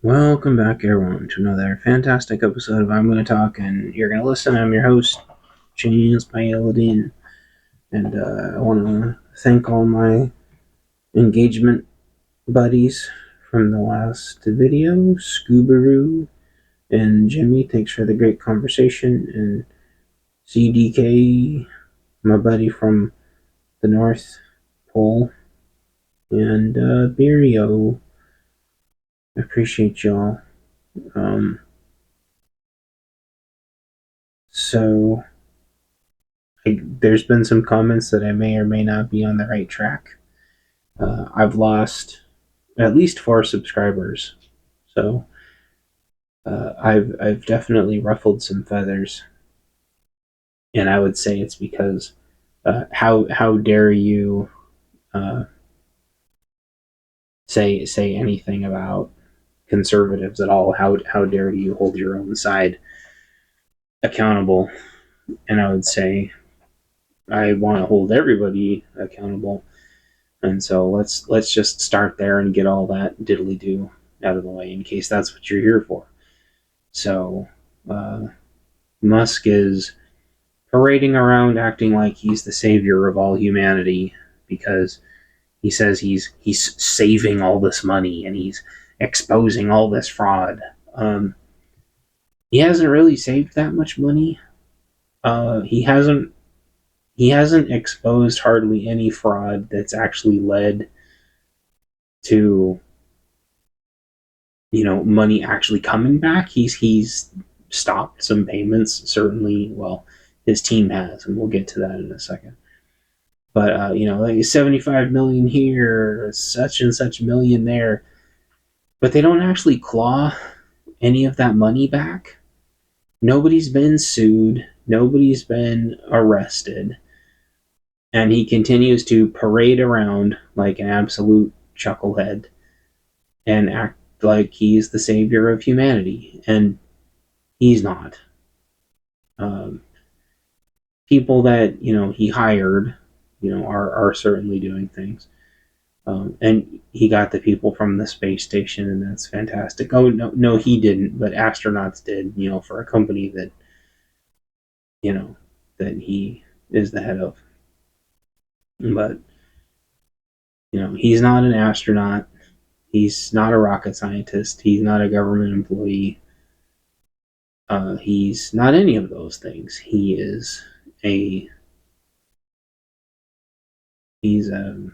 Welcome back, everyone, to another fantastic episode of I'm Going to Talk, and you're going to listen. I'm your host, James Paladin, and I want to thank all my engagement buddies from the last video, Scoobaroo and Jimmy. Thanks for the great conversation, and CDK, my buddy from the North Pole, and Beerio. I appreciate y'all. Um, so there's been some comments that I may or may not be on the right track. I've lost at least 4 subscribers, so I've definitely ruffled some feathers, and I would say it's because how dare you uh, say anything about conservatives at all? How dare you hold your own side accountable? And I would say I want to hold everybody accountable. And so let's just start there and get all that diddly do out of the way in case that's what you're here for. So Musk is parading around acting like he's the savior of all humanity because he says he's saving all this money and he's exposing all this fraud. He hasn't really saved that much money. He hasn't exposed hardly any fraud that's actually led to money actually coming back. He's stopped some payments, certainly. Well, his team has, and we'll get to that in a second. But like 75 million here, such and such million there, but they don't actually claw any of that money back. Nobody's been sued, nobody's been arrested, and he continues to parade around like an absolute chucklehead and act like he's the savior of humanity, and he's not. Um, People that he hired, are certainly doing things, and he got the people from the space station, and that's fantastic. Oh no, he didn't, but astronauts did. For a company that that he is the head of, but he's not an astronaut. He's not a rocket scientist. He's not a government employee. He's not any of those things. A he's a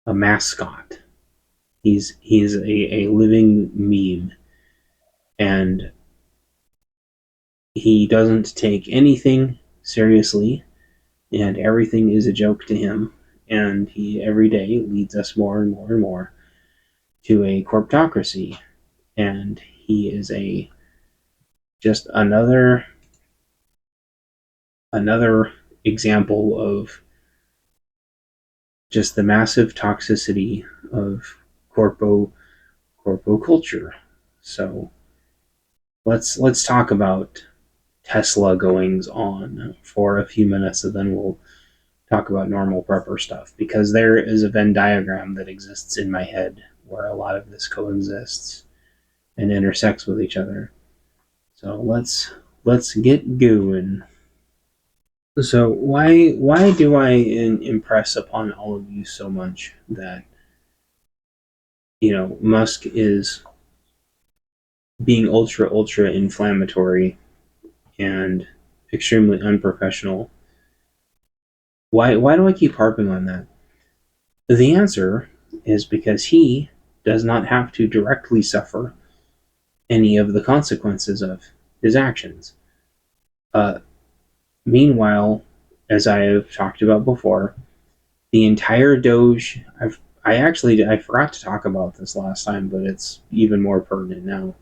mascot. He's a living meme, and he doesn't take anything seriously, and everything is a joke to him. And he every day leads us more and more and more to a corptocracy, and he is a just another example of just the massive toxicity of corpo culture. So let's talk about Tesla goings on for a few minutes, and then we'll talk about normal prepper stuff, because there is a Venn diagram that exists in my head where a lot of this coexists and intersects with each other. So let's get going. So why do I impress upon all of you so much that Musk is being ultra inflammatory and extremely unprofessional? Why do I keep harping on that? The answer is because he does not have to directly suffer any of the consequences of his actions. Meanwhile, as I have talked about before, the entire Doge. I forgot to talk about this last time, but it's even more pertinent now.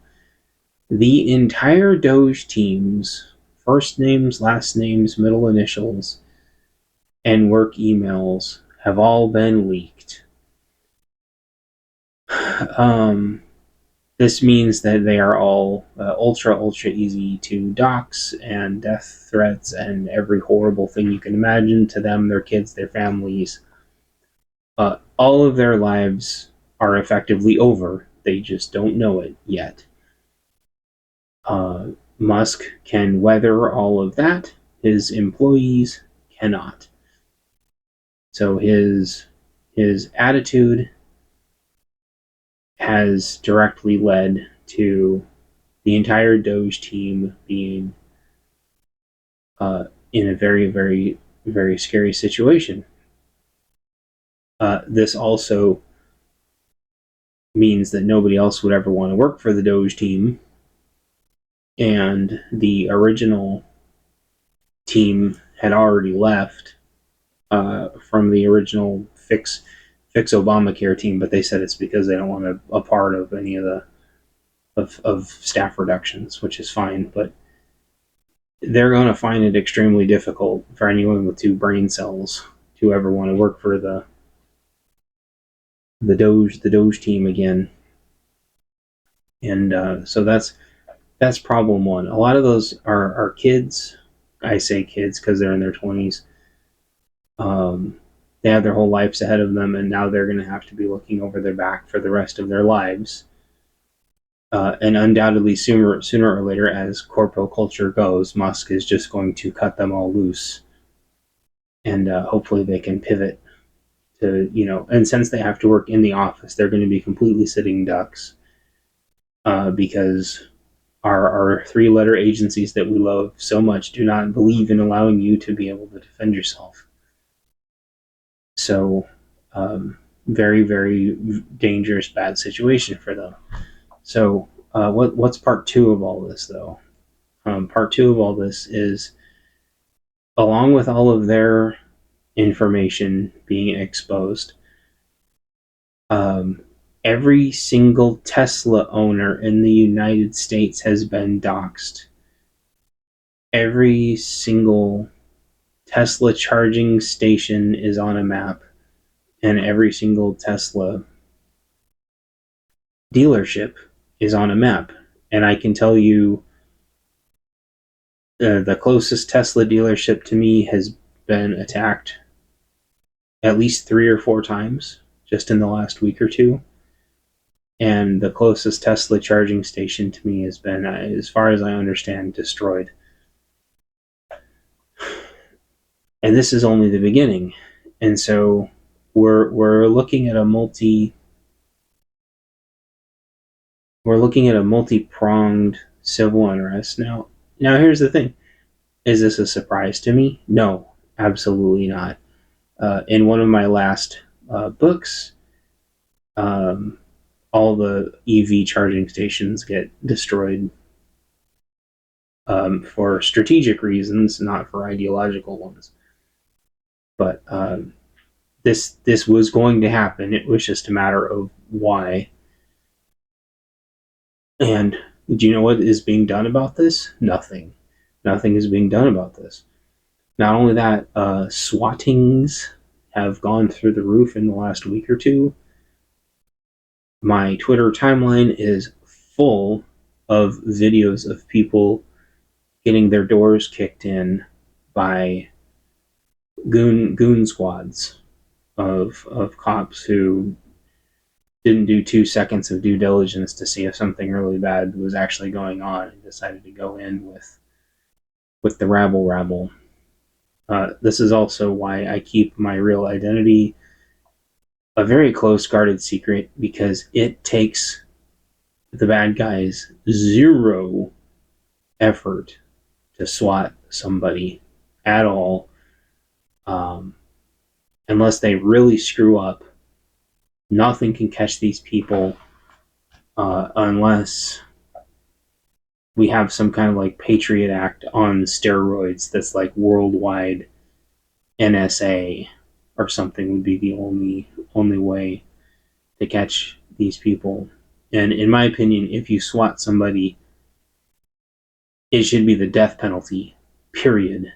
The entire Doge team's first names, last names, middle initials, and work emails have all been leaked. This means that they are all ultra easy to dox, and death threats and every horrible thing you can imagine to them, their kids, their families. All of their lives are effectively over They just don't know it yet. Musk can weather all of that. His employees cannot. So his attitude has directly led to the entire Doge team being in a very, very, very scary situation. This also means that nobody else would ever want to work for the Doge team, and the original team had already left from the original fix Obamacare team, but they said it's because they don't want a part of any of the of staff reductions, which is fine, but they're going to find it extremely difficult for anyone with 2 brain cells to ever want to work for the Doge team again. And so that's problem one. A lot of those are kids. I say kids because they're in their 20s. They have their whole lives ahead of them, and now they're going to have to be looking over their back for the rest of their lives. And undoubtedly, sooner or later, as corpo culture goes, Musk is just going to cut them all loose, and hopefully they can pivot to, and since they have to work in the office, they're going to be completely sitting ducks, because our 3-letter agencies that we love so much do not believe in allowing you to be able to defend yourself. So, very, very dangerous, bad situation for them. So, what's part 2 of all this, though? Part 2 of all this is, along with all of their information being exposed, every single Tesla owner in the United States has been doxxed. Every single Tesla charging station is on a map, and every single Tesla dealership is on a map. And I can tell you, the closest Tesla dealership to me has been attacked at least 3 or 4 times just in the last week or two. And the closest Tesla charging station to me has been, as far as I understand, destroyed. And this is only the beginning. And so we're looking at a multi-pronged civil unrest. Now here's the thing. Is this a surprise to me? No, absolutely not. In one of my last books, all the EV charging stations get destroyed for strategic reasons, not for ideological ones. But this was going to happen. It was just a matter of why. And do you know what is being done about this? Nothing. Nothing is being done about this. Not only that, swattings have gone through the roof in the last week or two. My Twitter timeline is full of videos of people getting their doors kicked in by goon squads of cops who didn't do 2 seconds of due diligence to see if something really bad was actually going on and decided to go in with the rabble. This is also why I keep my real identity a very close guarded secret, because it takes the bad guys 0 effort to SWAT somebody at all, unless they really screw up. Nothing can catch these people unless we have some kind of like Patriot Act on steroids that's like worldwide NSA or something would be the only way to catch these people. And in my opinion, if you SWAT somebody, it should be the death penalty, period.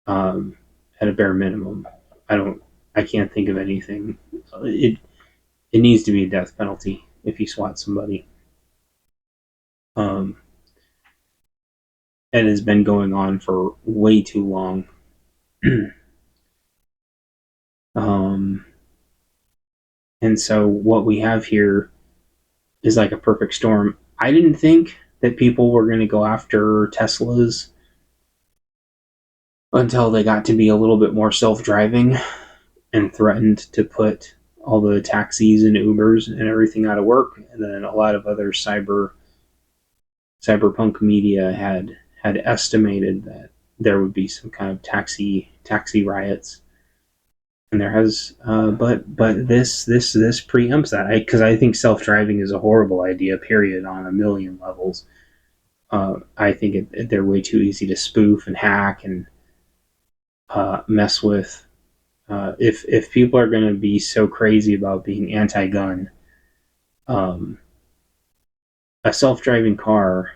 At a bare minimum. I can't think of anything. It needs to be a death penalty if you SWAT somebody. And it's been going on for way too long. And so what we have here like a perfect storm. I didn't think that people were going to go after Teslas until they got to be a little bit more self-driving and threatened to put all the taxis and Ubers and everything out of work. And then a lot of other cyberpunk media had estimated that there would be some kind of taxi riots, and there has. But this preempts that, because I think self driving is a horrible idea. Period. On a million levels. I think they're way too easy to spoof and hack and mess with. If people are going to be so crazy about being anti-gun, um, a self-driving car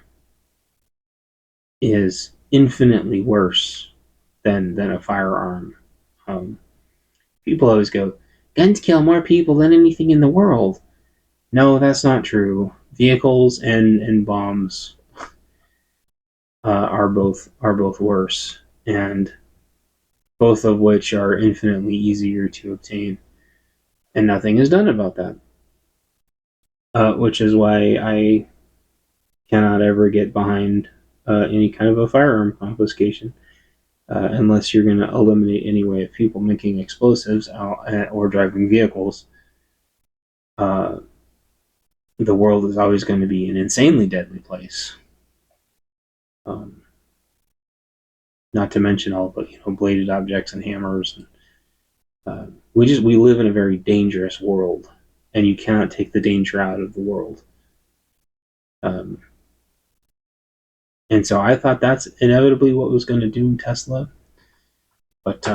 is infinitely worse than a firearm. Um, People always go, guns kill more people than anything in the world. No, that's not true. Vehicles and bombs are both worse, and both of which are infinitely easier to obtain, and nothing is done about that. Which is why I cannot ever get behind any kind of a firearm confiscation, unless you're going to eliminate any way of people making explosives or driving vehicles. Uh, the world is always going to be an insanely deadly place. Um, Not to mention all the bladed objects and hammers. We live in a very dangerous world, and you cannot take the danger out of the world. Um, and so I thought that's inevitably what was going to do Tesla, but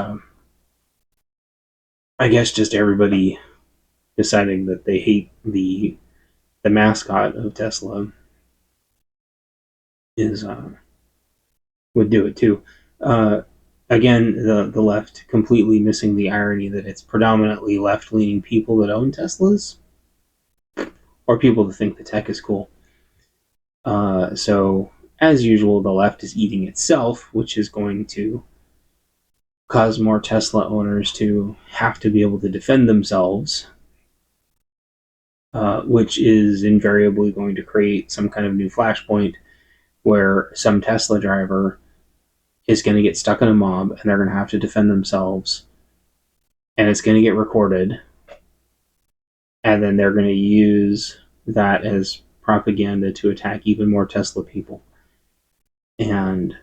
I guess just everybody deciding that they hate the mascot of Tesla is would do it too. Uh, Again, the left completely missing the irony that it's predominantly left leaning people that own Teslas, or people that think the tech is cool. So as usual, the left is eating itself, which is going to cause more Tesla owners to have to be able to defend themselves, which is invariably going to create some kind of new flashpoint where some Tesla driver is going to get stuck in a mob and they're going to have to defend themselves, and it's going to get recorded, and then they're going to use that as propaganda to attack even more Tesla people. And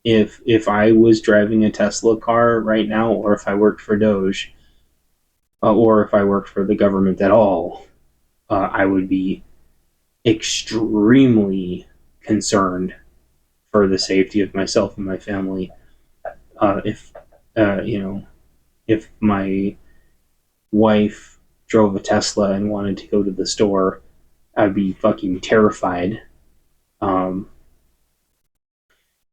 if I was driving a Tesla car right now, or if I worked for Doge, or if I worked for the government at all, I would be extremely concerned for the safety of myself and my family. If if my wife drove a Tesla and wanted to go to the store, I'd be fucking terrified. Um,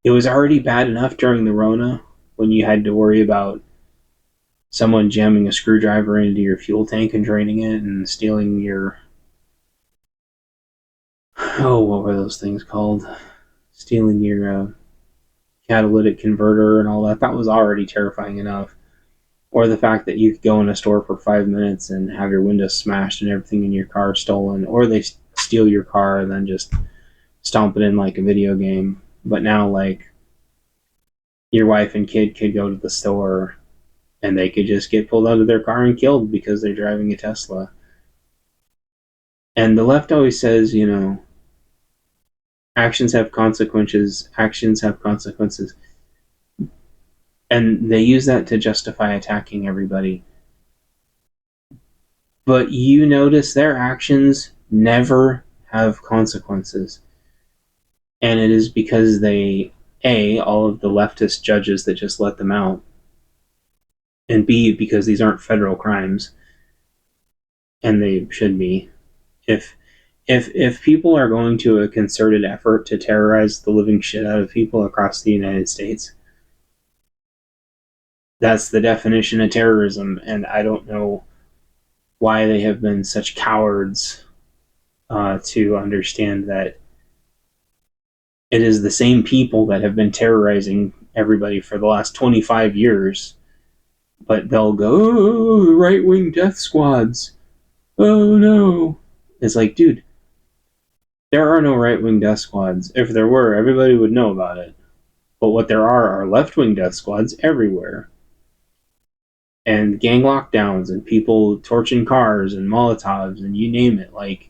it was already bad enough during the Rona when you had to worry about someone jamming a screwdriver into your fuel tank and draining it and stealing your, what were those things called? Stealing your catalytic converter and all that. That was already terrifying enough. Or the fact that you could go in a store for 5 minutes and have your windows smashed and everything in your car stolen, or they steal your car and then just stomp it in like a video game. But now, like, your wife and kid could go to the store and they could just get pulled out of their car and killed because they're driving a Tesla. And the left always says, actions have consequences, actions have consequences. And they use that to justify attacking everybody. But you notice their actions never have consequences. And it is because all of the leftist judges that just let them out, and B, because these aren't federal crimes, and they should be. If people are going to a concerted effort to terrorize the living shit out of people across the United States, that's the definition of terrorism, and I don't know why they have been such cowards to understand that it is the same people that have been terrorizing everybody for the last 25 years, but they'll go, oh, right-wing death squads. Oh, no. It's like, dude, there are no right-wing death squads. If there were, everybody would know about it. But what there are left-wing death squads everywhere. And gang lockdowns and people torching cars and Molotovs and you name it. Like,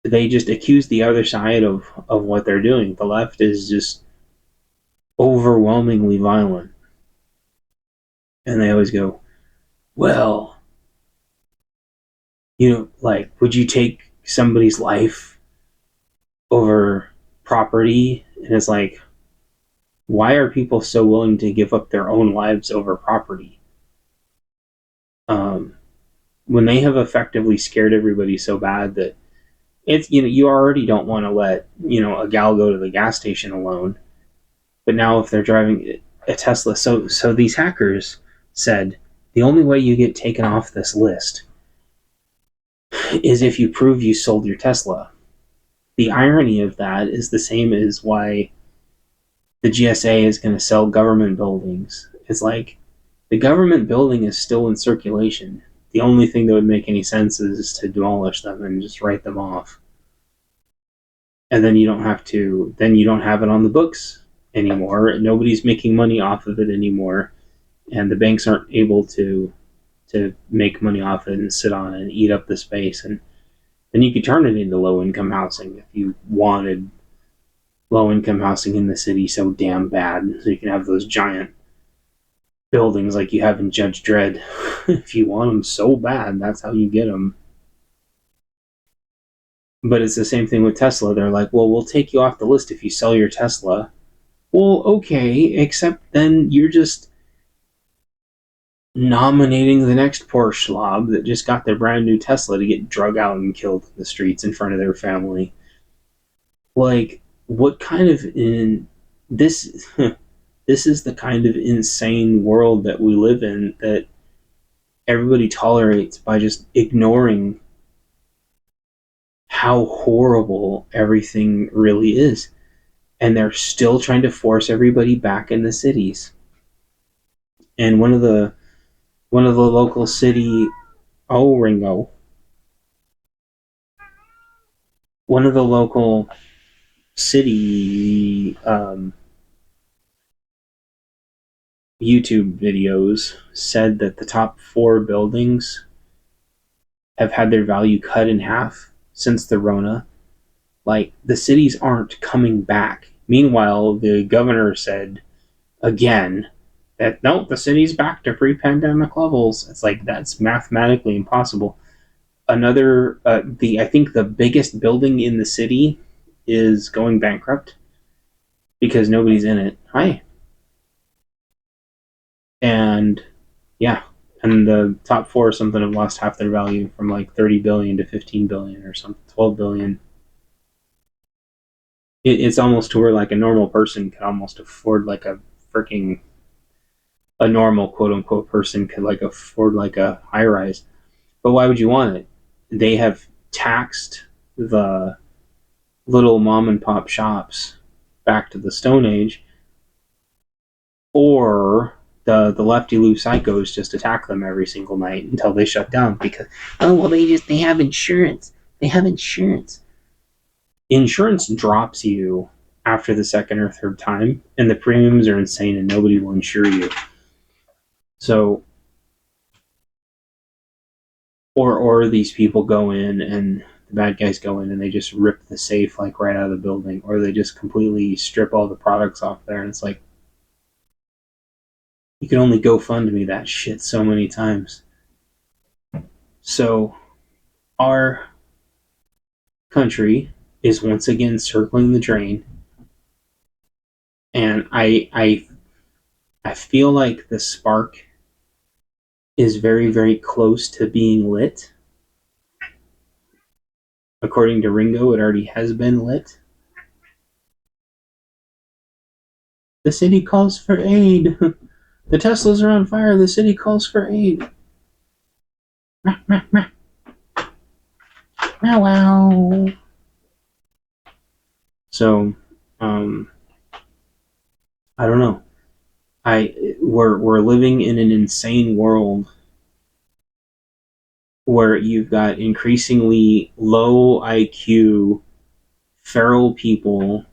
they just accuse the other side of what they're doing. The left is just overwhelmingly violent. And they always go, well, like, would you take somebody's life over property? And it's like, why are people so willing to give up their own lives over property? When they have effectively scared everybody so bad that it's, you already don't want to let, a gal go to the gas station alone. But now if they're driving a Tesla, so these hackers said the only way you get taken off this list is if you prove you sold your Tesla. The irony of that is the same as why the GSA is going to sell government buildings. It's like, the government building is still in circulation. The only thing that would make any sense is to demolish them and just write them off. And then you don't have it on the books anymore. Nobody's making money off of it anymore. And the banks aren't able to make money off it and sit on it and eat up the space. And then you could turn it into low-income housing if you wanted low-income housing in the city so damn bad. So you can have those giant buildings like you have in Judge Dredd. If you want them so bad, that's how you get them. But it's the same thing with Tesla. They're like, well, we'll take you off the list if you sell your Tesla. Well, okay, except then you're just nominating the next poor schlob that just got their brand new Tesla to get drug out and killed in the streets in front of their family. Like, what kind of this this is the kind of insane world that we live in, that everybody tolerates by just ignoring how horrible everything really is. And they're still trying to force everybody back in the cities. And one of the local city, oh, Ringo, one of the local city YouTube videos said that the top 4 buildings have had their value cut in half since the Rona. Like, the cities aren't coming back. Meanwhile, the governor said again that no, the city's back to pre-pandemic levels. It's like, that's mathematically impossible. Another, I think the biggest building in the city is going bankrupt because nobody's in it. Hi. And yeah, and the top 4 or something have lost half their value, from like 30 billion to 15 billion or something, 12 billion. It's almost to where, like, a normal person could almost afford, like, a normal quote unquote person could, like, afford like a high rise. But why would you want it? They have taxed the little mom and pop shops back to the Stone Age, or the lefty loose psychos just attack them every single night until they shut down because, oh well, they have insurance. They have insurance. Insurance drops you after the second or third time, and the premiums are insane, and nobody will insure you. So, or these people go in, and the bad guys go in and they just rip the safe, like, right out of the building, or they just completely strip all the products off there, and it's like, you can only GoFundMe that shit so many times. So, our country is once again circling the drain, and I feel like the spark is very, very close to being lit. According to Ringo, it already has been lit. The city calls for aid. The Teslas are on fire. The city calls for aid. Wow. So, I don't know. We're living in an insane world where you've got increasingly low IQ, feral people,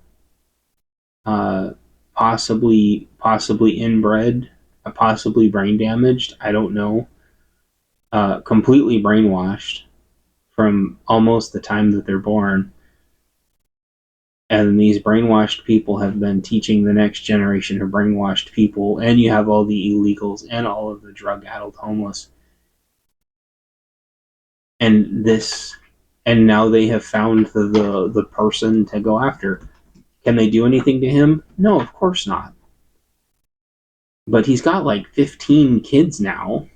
uh, possibly inbred, possibly brain damaged. I don't know. Completely brainwashed from almost the time that they're born. And these brainwashed people have been teaching the next generation of brainwashed people, and you have all the illegals and all of the drug-addled homeless. And this, and now they have found the person to go after. Can they do anything to him? No, of course not. But he's got like 15 kids now.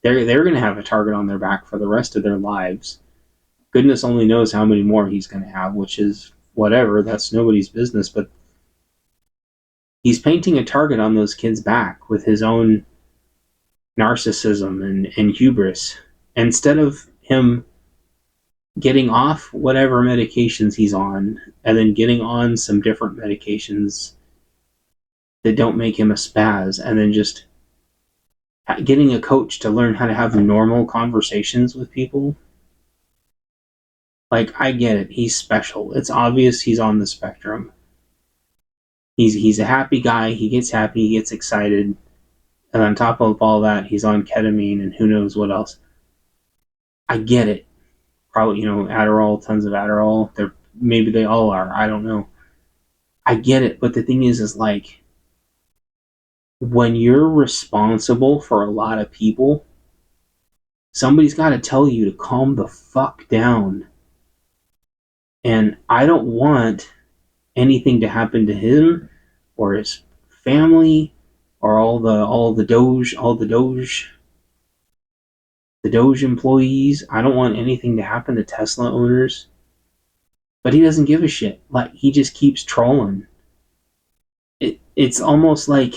They're going to have a target on their back for the rest of their lives. Goodness only knows how many more he's going to have, which is whatever. That's nobody's business. But he's painting a target on those kids' back with his own narcissism and hubris. Instead of him getting off whatever medications he's on and then getting on some different medications that don't make him a spaz, and then just getting a coach to learn how to have normal conversations with people. Like, I get it. He's special. It's obvious he's on the spectrum. He's a happy guy. He gets happy. He gets excited. And on top of all that, he's on ketamine and who knows what else. I get it. Probably, Adderall, tons of Adderall. Maybe they all are. I don't know. I get it. But the thing is like, when you're responsible for a lot of people, somebody's got to tell you to calm the fuck down. And I don't want anything to happen to him or his family or all the doge employees. I don't want anything to happen to Tesla owners. But he doesn't give a shit. Like, he just keeps trolling. It's almost like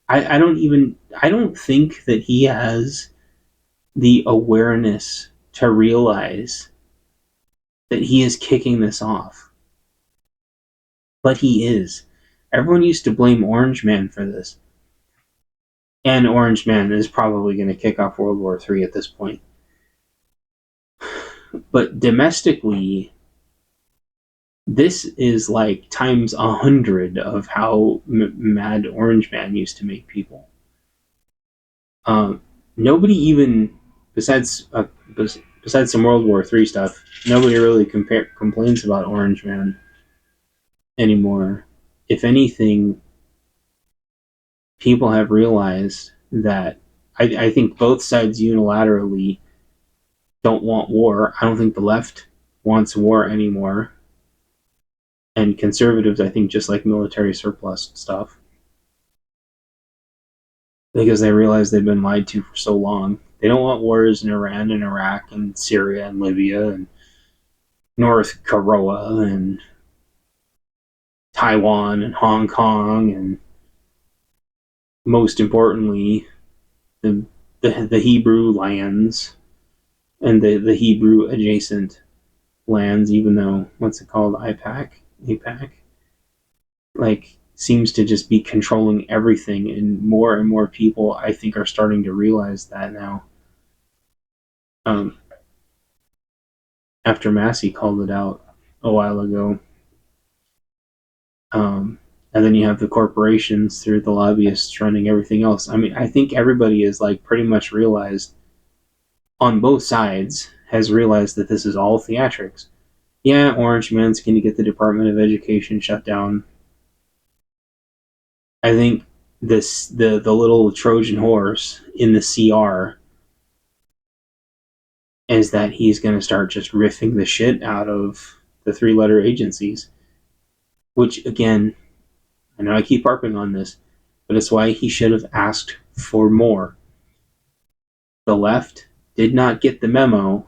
I don't think that he has the awareness to realize that he is kicking this off. But he is. Everyone used to blame Orange Man for this. And Orange Man is probably going to kick off World War III at this point. But domestically, this is like times 100 of how mad Orange Man used to make people. Nobody even, besides some World War III stuff, nobody really complains about Orange Man anymore. If anything, people have realized that I think both sides unilaterally don't want war. I don't think the left wants war anymore. And conservatives, I think, just like military surplus stuff. Because they realize they've been lied to for so long. They don't want wars in Iran and Iraq and Syria and Libya and North Korea and Taiwan and Hong Kong, and most importantly, the Hebrew lands and the Hebrew adjacent lands, even though, what's it called, APAC, like, seems to just be controlling everything, and more people, I think, are starting to realize that now. After Massey called it out a while ago. And then you have the corporations through the lobbyists running everything else. I mean, I think everybody is like pretty much realized, on both sides, has realized that this is all theatrics. Yeah, Orange Man's going to get the Department of Education shut down. I think the little Trojan horse in the CR is that he's going to start just riffing the shit out of the three-letter agencies. Which, again, I know I keep harping on this, but it's why he should have asked for more. The left did not get the memo,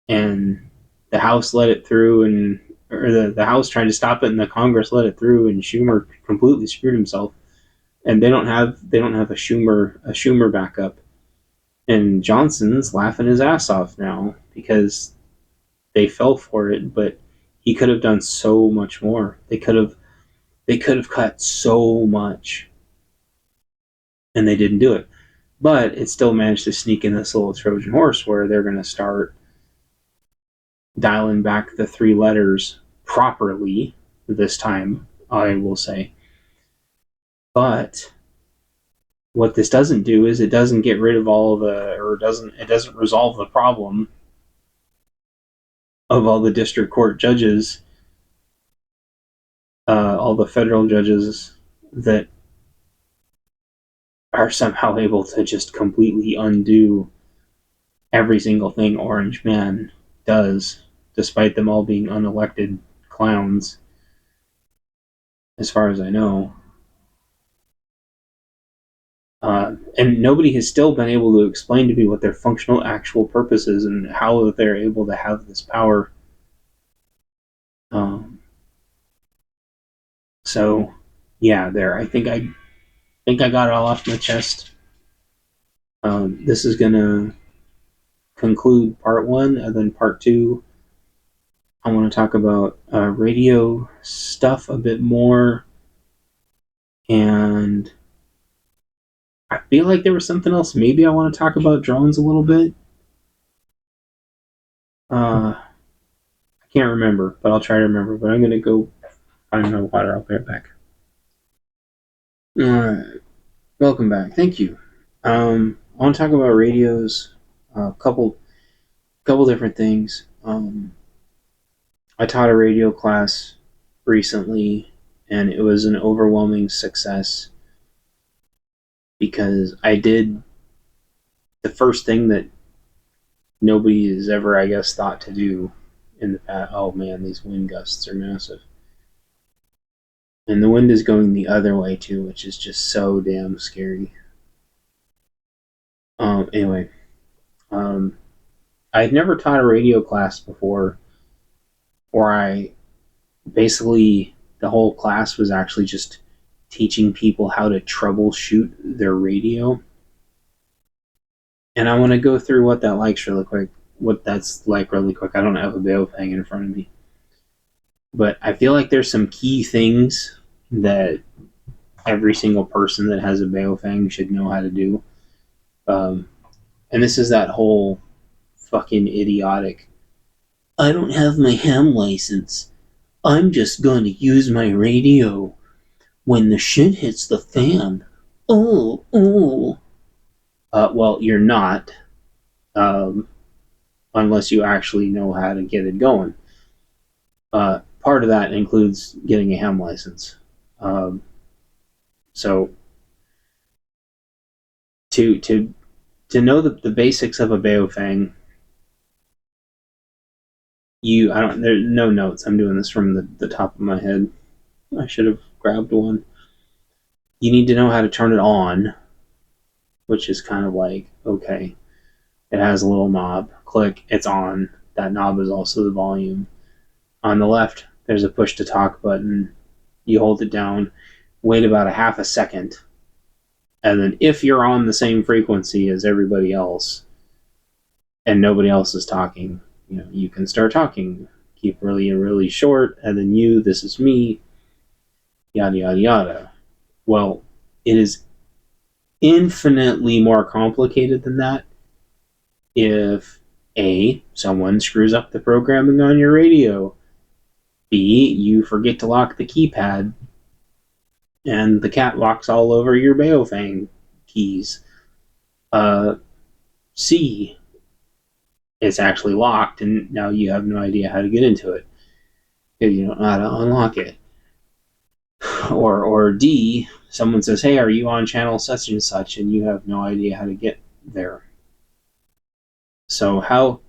and the House let it through, or the House tried to stop it, and the Congress let it through, and Schumer completely screwed himself. And they don't have a Schumer backup. And Johnson's laughing his ass off now because they fell for it, but he could have done so much more. They could have cut so much, and they didn't do it. But it still managed to sneak in this little Trojan horse where they're going to start dialing back the 3 letters properly this time, I will say. But what this doesn't do is it doesn't get rid of it doesn't resolve the problem of all the district court judges, all the federal judges that are somehow able to just completely undo every single thing Orange Man does, despite them all being unelected clowns, as far as I know. And nobody has still been able to explain to me what their functional actual purpose is and how they're able to have this power. So, yeah, there. I think I got it all off my chest. This is gonna conclude part 1, and then part 2, I want to talk about radio stuff a bit more, and I feel like there was something else. Maybe I want to talk about drones a little bit. I can't remember, but I'll try to remember. But I'm gonna go find my water. I'll be right back. All right, welcome back. Thank you. I want to talk about radios. A couple different things. I taught a radio class recently, and it was an overwhelming success because I did the first thing that nobody has ever, I guess, thought to do in the past. Oh man, these wind gusts are massive. And the wind is going the other way too, which is just so damn scary. Anyway, I'd never taught a radio class before, where I basically, the whole class was actually just teaching people how to troubleshoot their radio. And I want to go through what that's like really quick. I don't have a Baofeng in front of me. But I feel like there's some key things that every single person that has a Baofeng should know how to do. And this is that whole fucking idiotic, I don't have my ham license. I'm just going to use my radio when the shit hits the fan. Oh. Well, you're not, unless you actually know how to get it going. Part of that includes getting a ham license. So to know the basics of a Baofeng, there's no notes. I'm doing this from the top of my head. I should have grabbed one. You need to know how to turn it on, which is kind of like, okay, it has a little knob. Click, it's on. That knob is also the volume. On the left, there's a push to talk button. You hold it down, wait about a half a second, and then if you're on the same frequency as everybody else and nobody else is talking, you can start talking. Keep really short, and then this is me, yada yada yada. Well, it is infinitely more complicated than that if A, someone screws up the programming on your radio, B, you forget to lock the keypad and the cat walks all over your Baofeng keys. C, it's actually locked and now you have no idea how to get into it because you don't know how to unlock it. Or D, someone says, hey, are you on channel such and such, and you have no idea how to get there. So how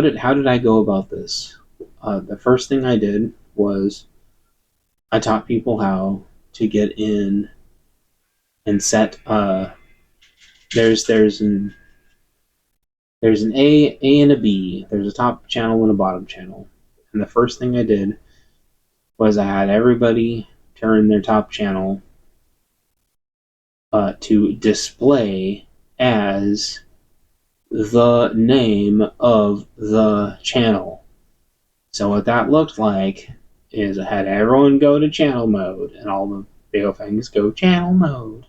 did I go about this? The first thing I did was I taught people how to get in and set. There's an A and a B. There's a top channel and a bottom channel. And the first thing I did was I had everybody turn their top channel to display as the name of the channel. So what that looked like is I had everyone go to channel mode, and all the Baofengs go channel mode.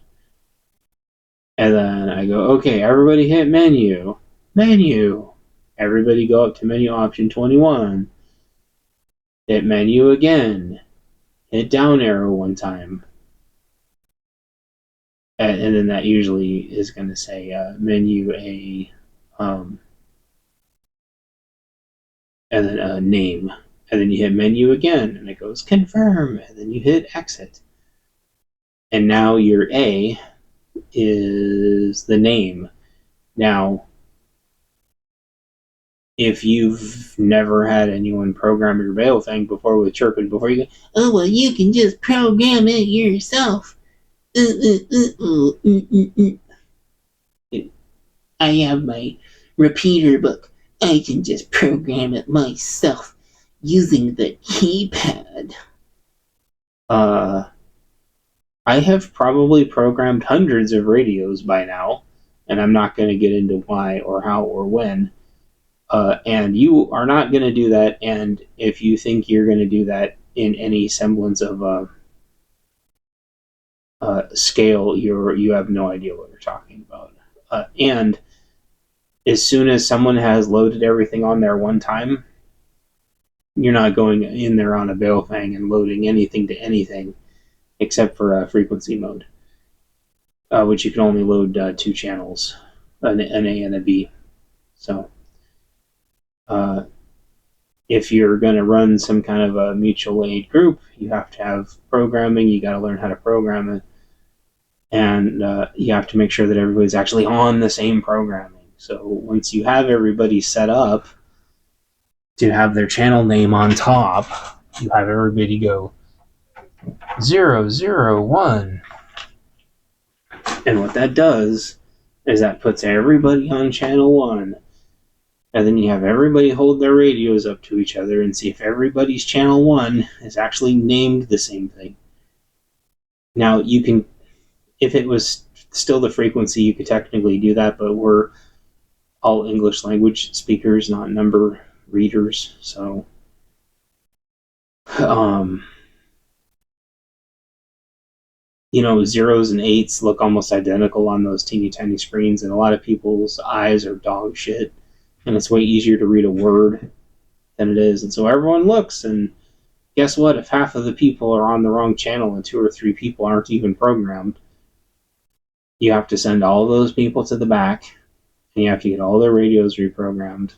And then I go, okay, everybody hit menu. Menu. Everybody go up to menu option 21. Hit menu again. Hit down arrow one time. And then that usually is going to say menu a, and then a name. And then you hit menu again, and it goes confirm, and then you hit exit. And now your A is the name. Now, if you've never had anyone program your bail thing before with Chirp, and before you go, oh, well, you can just program it yourself. I have my repeater book. I can just program it myself using the keypad. I have probably programmed hundreds of radios by now, and I'm not going to get into why or how or when. And you are not going to do that, and if you think you're going to do that in any semblance of scale, you have no idea what you're talking about. And as soon as someone has loaded everything on there one time, you're not going in there on a Bailfang and loading anything to anything except for frequency mode, which you can only load 2 channels, an A and a B. So if you're going to run some kind of a mutual aid group, you have to have programming. You got to learn how to program it, and you have to make sure that everybody's actually on the same programming. So once you have everybody set up to have their channel name on top, you have everybody go 001. And what that does is that puts everybody on channel 1. And then you have everybody hold their radios up to each other and see if everybody's channel 1 is actually named the same thing. Now, you can, if it was still the frequency, you could technically do that, but we're all English language speakers, not number readers. So, zeros and eights look almost identical on those teeny tiny screens, and a lot of people's eyes are dog shit, and it's way easier to read a word than it is. And so everyone looks, and guess what? If half of the people are on the wrong channel and 2 or 3 people aren't even programmed, you have to send all those people to the back, and you have to get all their radios reprogrammed.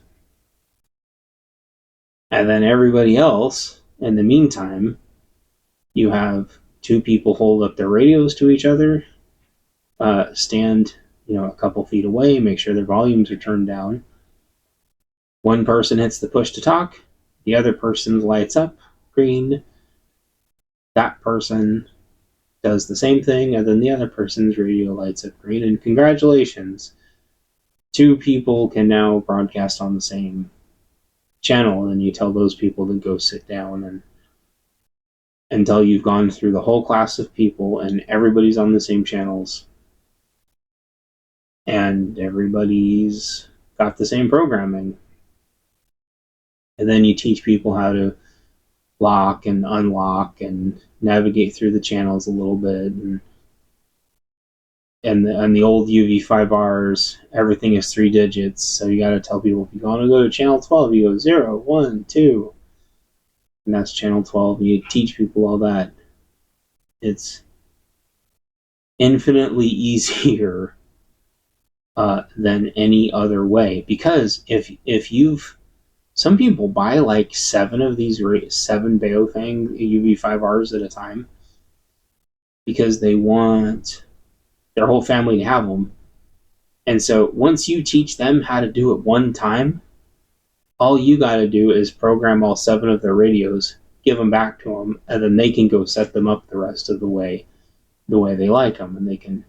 And then everybody else, in the meantime, you have 2 people hold up their radios to each other, stand, a couple feet away, make sure their volumes are turned down. One person hits the push to talk, the other person lights up green. That person does the same thing, and then the other person's radio lights up green, and congratulations. 2 people can now broadcast on the same channel, and you tell those people to go sit down and until you've gone through the whole class of people and everybody's on the same channels and everybody's got the same programming. And then you teach people how to lock and unlock and navigate through the channels a little bit. And the old UV5Rs, everything is 3 digits. So you got to tell people, if you want to go to channel 12, you go 0, 1, 2. And that's channel 12. And you teach people all that. It's infinitely easier than any other way. Because if you've, some people buy like 7 of these 7 Baofeng UV5Rs at a time because they want their whole family to have them. And so once you teach them how to do it one time, all you got to do is program all 7 of their radios, give them back to them, and then they can go set them up the rest of the way they like them, and they can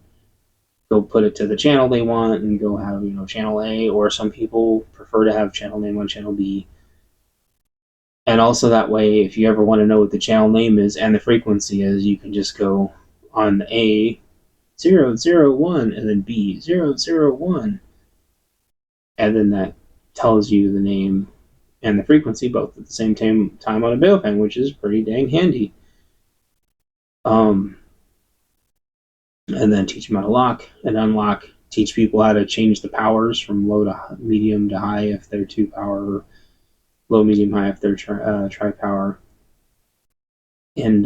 go put it to the channel they want and go have, channel A, or some people prefer to have channel name on channel B. And also that way, if you ever want to know what the channel name is and the frequency is, you can just go on the A 001 and then B 001. And then that tells you the name and the frequency both at the same time on a Baofeng, which is pretty dang handy. and then teach them how to lock and unlock. Teach people how to change the powers from low to medium to high if they're 2-power, low, medium, high if they're tri-power. And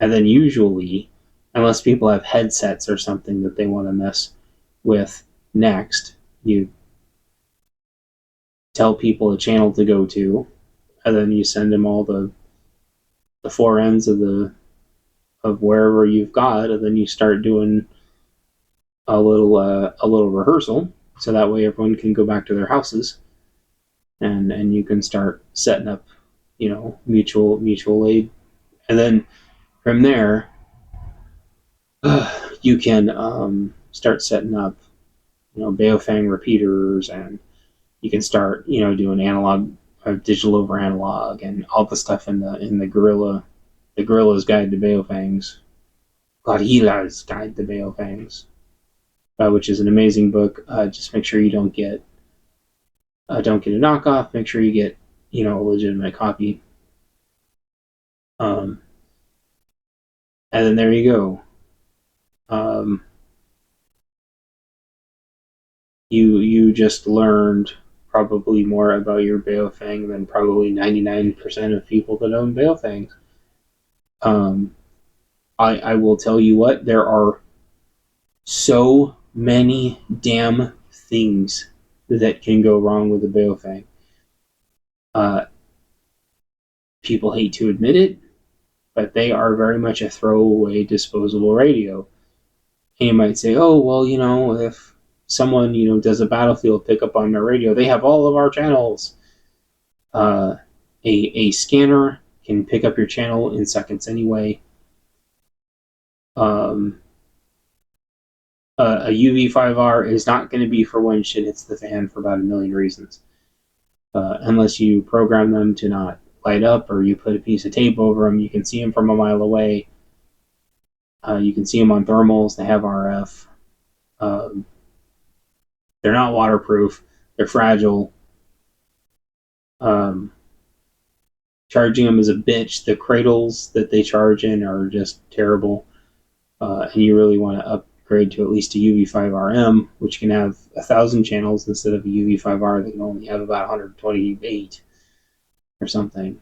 then usually, unless people have headsets or something that they want to mess with next, you tell people a channel to go to, and then you send them all the four ends of wherever you've got, and then you start doing a little rehearsal, so that way everyone can go back to their houses, and you can start setting up, mutual aid, and then from there, you can start setting up, Baofeng repeaters, and you can start, doing analog, digital over analog, and all the stuff in the Gorilla's Guide to Baofengs, Gorilla's Guide to Baofengs, which is an amazing book. Just make sure you don't get a knockoff. Make sure you get, a legitimate copy. And then there you go. You just learned probably more about your Baofeng than probably 99% of people that own Baofengs. I will tell you what, there are so many damn things that can go wrong with a Baofeng. People hate to admit it, but they are very much a throwaway, disposable radio. And you might say, oh, well, if someone, does a Battlefield pickup on their radio, they have all of our channels. A scanner can pick up your channel in seconds anyway. A UV5R is not going to be for when shit hits the fan for about a million reasons. Unless you program them to not light up, or you put a piece of tape over them, you can see them from a mile away. You can see them on thermals. They have RF. They're not waterproof. They're fragile. Charging them is a bitch. The cradles that they charge in are just terrible. And you really want to upgrade to at least a UV5RM, which can have 1,000 channels instead of a UV5R that can only have about 128 or something.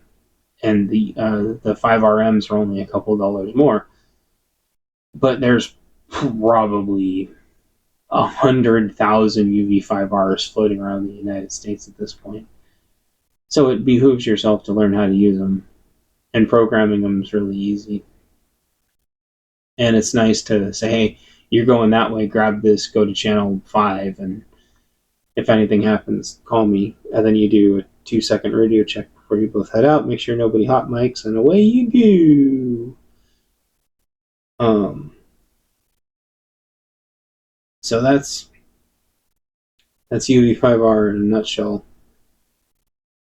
And the 5RMs are only a couple dollars more. But there's probably 100,000 UV5Rs floating around the United States at this point. So it behooves yourself to learn how to use them. And programming them is really easy. And it's nice to say, hey, you're going that way, grab this, go to channel 5, and if anything happens, call me. And then you do a 2-second radio check before you both head out, make sure nobody hot mics, and away you go. So that's UV5R in a nutshell.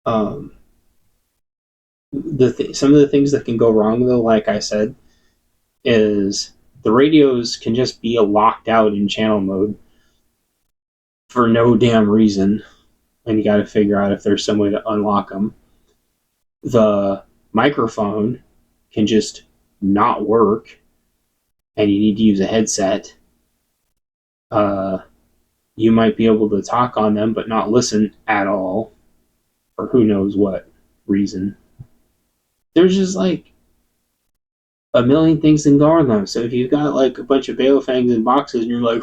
Some of the things that can go wrong, though, like I said, is the radios can just be locked out in channel mode for no damn reason, and you got to figure out if there's some way to unlock them. The microphone can just not work, and you need to use a headset. You might be able to talk on them but not listen at all, for who knows what reason. There's just like a million things that can go on them. So if you've got like a bunch of Baofengs in boxes and you're like,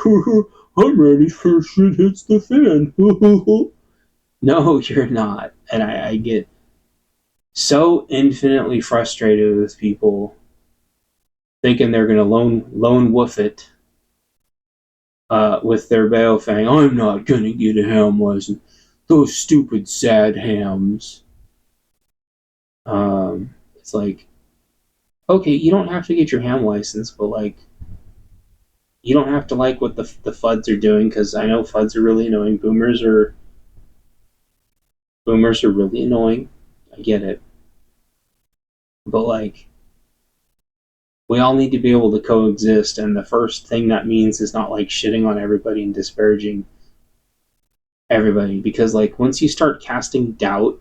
I'm ready for shit hits the fan. No, you're not. And I get so infinitely frustrated with people thinking they're going to lone wolf it with their Baofeng. I'm not going to get a ham license. Those stupid sad hams. It's like, okay, you don't have to get your ham license, but like, you don't have to like what the FUDs are doing, because I know FUDs are really annoying. Boomers are really annoying. I get it. But like, we all need to be able to coexist, and the first thing that means is not like shitting on everybody and disparaging everybody, because like once you start casting doubt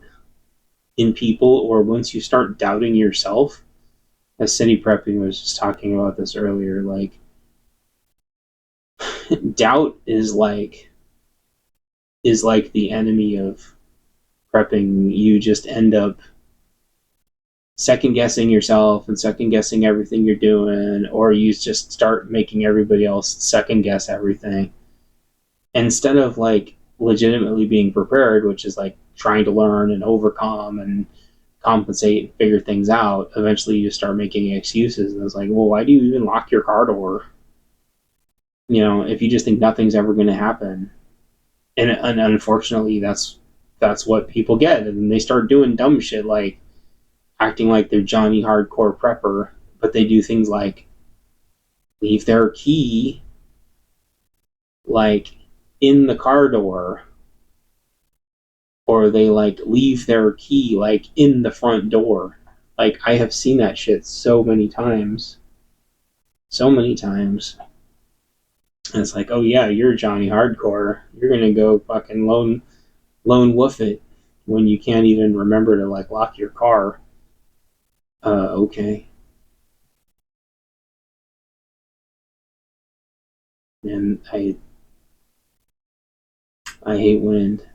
in people, or once you start doubting yourself, as City Prepping was just talking about this earlier, like doubt is like the enemy of prepping. You just end up second guessing yourself and second guessing everything you're doing, or you just start making everybody else second guess everything instead of like legitimately being prepared, which is like trying to learn and overcome and compensate and figure things out. Eventually you just start making excuses, and it's like, well, why do you even lock your car door, if you just think nothing's ever going to happen? And unfortunately that's what people get, and they start doing dumb shit like acting like they're Johnny Hardcore Prepper, but they do things like leave their key like in the car door, or they like leave their key like in the front door. Like I have seen that shit so many times. So many times. And it's like, oh yeah, you're Johnny Hardcore. You're gonna go fucking lone wolf it when you can't even remember to like lock your car. Okay. And I hate wind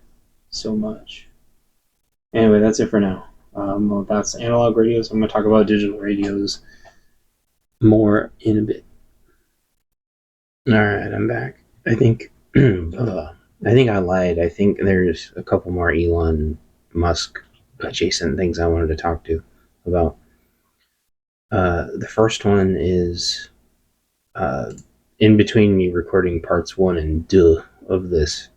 so much. Anyway, that's it for now. Well, that's analog radios. I'm going to talk about digital radios more in a bit. All right, I'm back. I think I lied. I think there's a couple more Elon Musk adjacent things I wanted to talk to about. The first one is in between me recording parts 1 and 2 of this.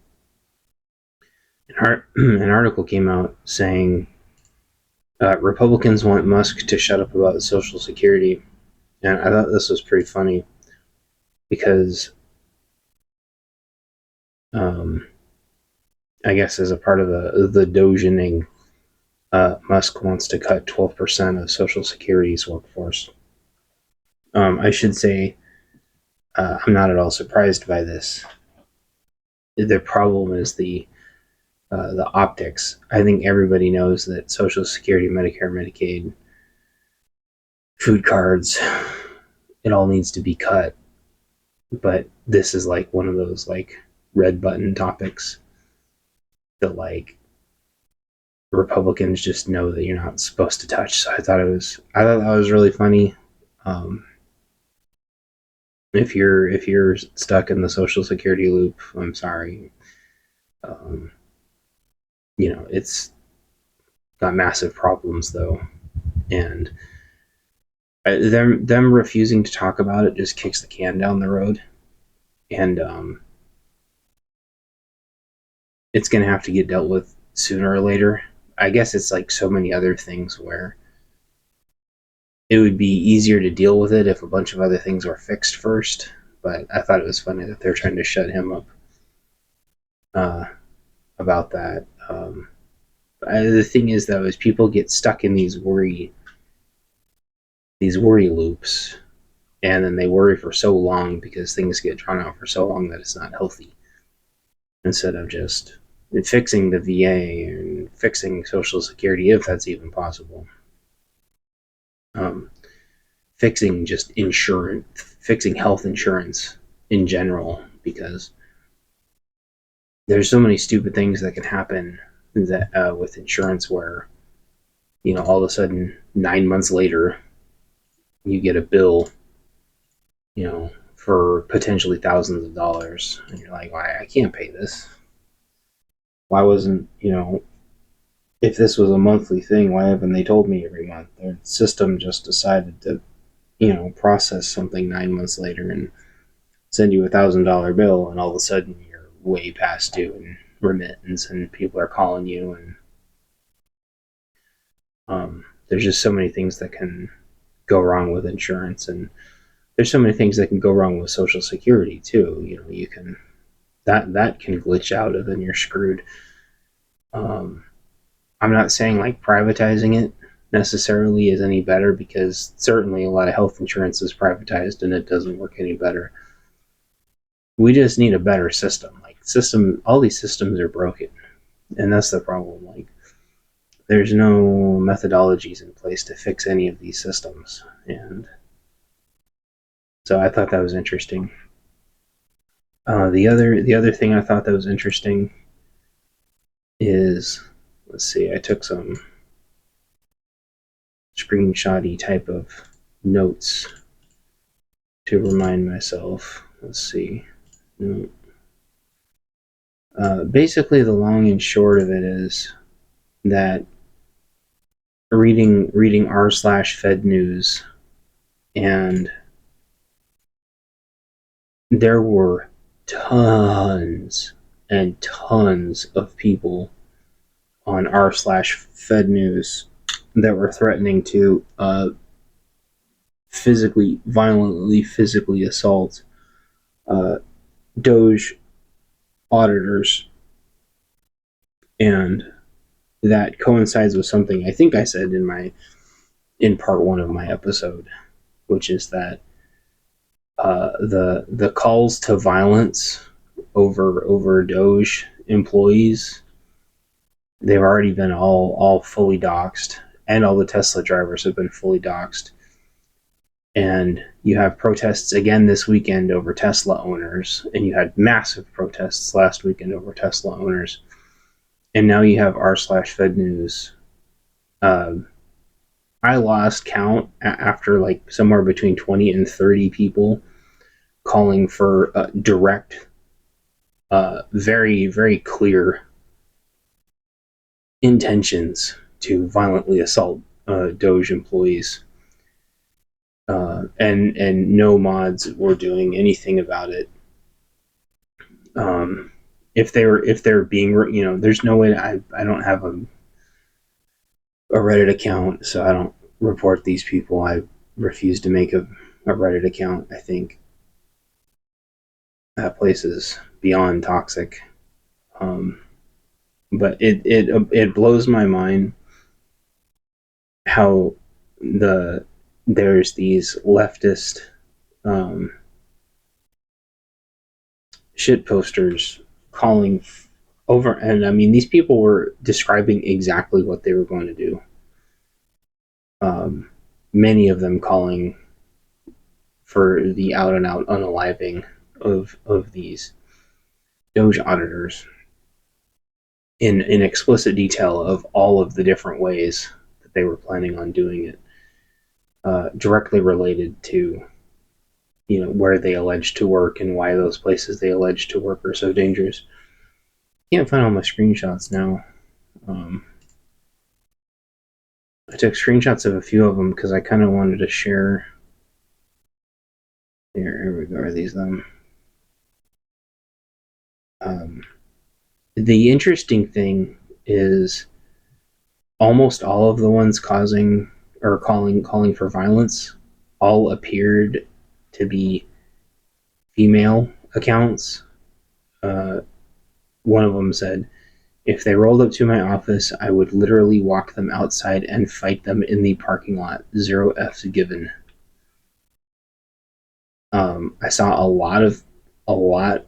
An article came out saying Republicans want Musk to shut up about Social Security. And I thought this was pretty funny because I guess as a part of the dogening, Musk wants to cut 12% of Social Security's workforce. I should say I'm not at all surprised by this. The problem is the optics. I think everybody knows that Social Security, Medicare, Medicaid, food cards, it all needs to be cut. But this is like one of those like red button topics that like Republicans just know that you're not supposed to touch. So I thought that was really funny. If you're stuck in the Social Security loop, I'm sorry. It's got massive problems though, and them refusing to talk about it just kicks the can down the road, and it's gonna have to get dealt with sooner or later. I guess it's like so many other things where it would be easier to deal with it if a bunch of other things were fixed first. But I thought it was funny that they're trying to shut him up about that. The thing is, though, is people get stuck in these worry loops, and then they worry for so long because things get drawn out for so long that it's not healthy. Instead of just fixing the VA and fixing Social Security, if that's even possible. Fixing just insurance, fixing health insurance in general, because there's so many stupid things that can happen that with insurance where, all of a sudden 9 months later, you get a bill, for potentially thousands of dollars, and you're like, why I can't pay this? Why wasn't, if this was a monthly thing, why haven't they told me every month? Their system just decided to, process something 9 months later and send you $1,000 bill, and all of a sudden you're way past due in remittance, and people are calling you, and there's just so many things that can go wrong with insurance, and there's so many things that can go wrong with Social Security too. You can that can glitch out, and then you're screwed. I'm not saying like privatizing it necessarily is any better, because certainly a lot of health insurance is privatized and it doesn't work any better. We just need a better system. All these systems are broken, and that's the problem. Like there's no methodologies in place to fix any of these systems, and so I thought that was interesting. The other thing I thought that was interesting is, let's see, I took some screenshotty type of notes to remind myself. Let's see. Basically, the long and short of it is that reading r/Fed News, and there were tons and tons of people on r/Fed News that were threatening to violently physically assault doge auditors, and that coincides with something I think I said in part one of my episode, which is that the calls to violence over doge employees, they've already been all fully doxxed, and all the Tesla drivers have been fully doxxed. And you have protests again this weekend over Tesla owners, and you had massive protests last weekend over Tesla owners, and now you have r/Fed News. I lost count after like somewhere between 20 and 30 people calling for direct, very, very clear intentions to violently assault doge employees. And no mods were doing anything about it. If they're being, there's no way. I don't have a Reddit account, so I don't report these people. I refuse to make a Reddit account. I think that place is beyond toxic. But it blows my mind how there's these leftist shit posters calling over, and I mean, these people were describing exactly what they were going to do. Many of them calling for the out and out unaliving of these doge auditors in explicit detail of all of the different ways that they were planning on doing it, directly related to where they allege to work and why those places they allege to work are so dangerous. Can't find all my screenshots now. I took screenshots of a few of them because I kind of wanted to share. Here we go. Are these them? The interesting thing is almost all of the ones causing or calling for violence all appeared to be female accounts. One of them said, "If they rolled up to my office, I would literally walk them outside and fight them in the parking lot. 0 F's given." I saw a lot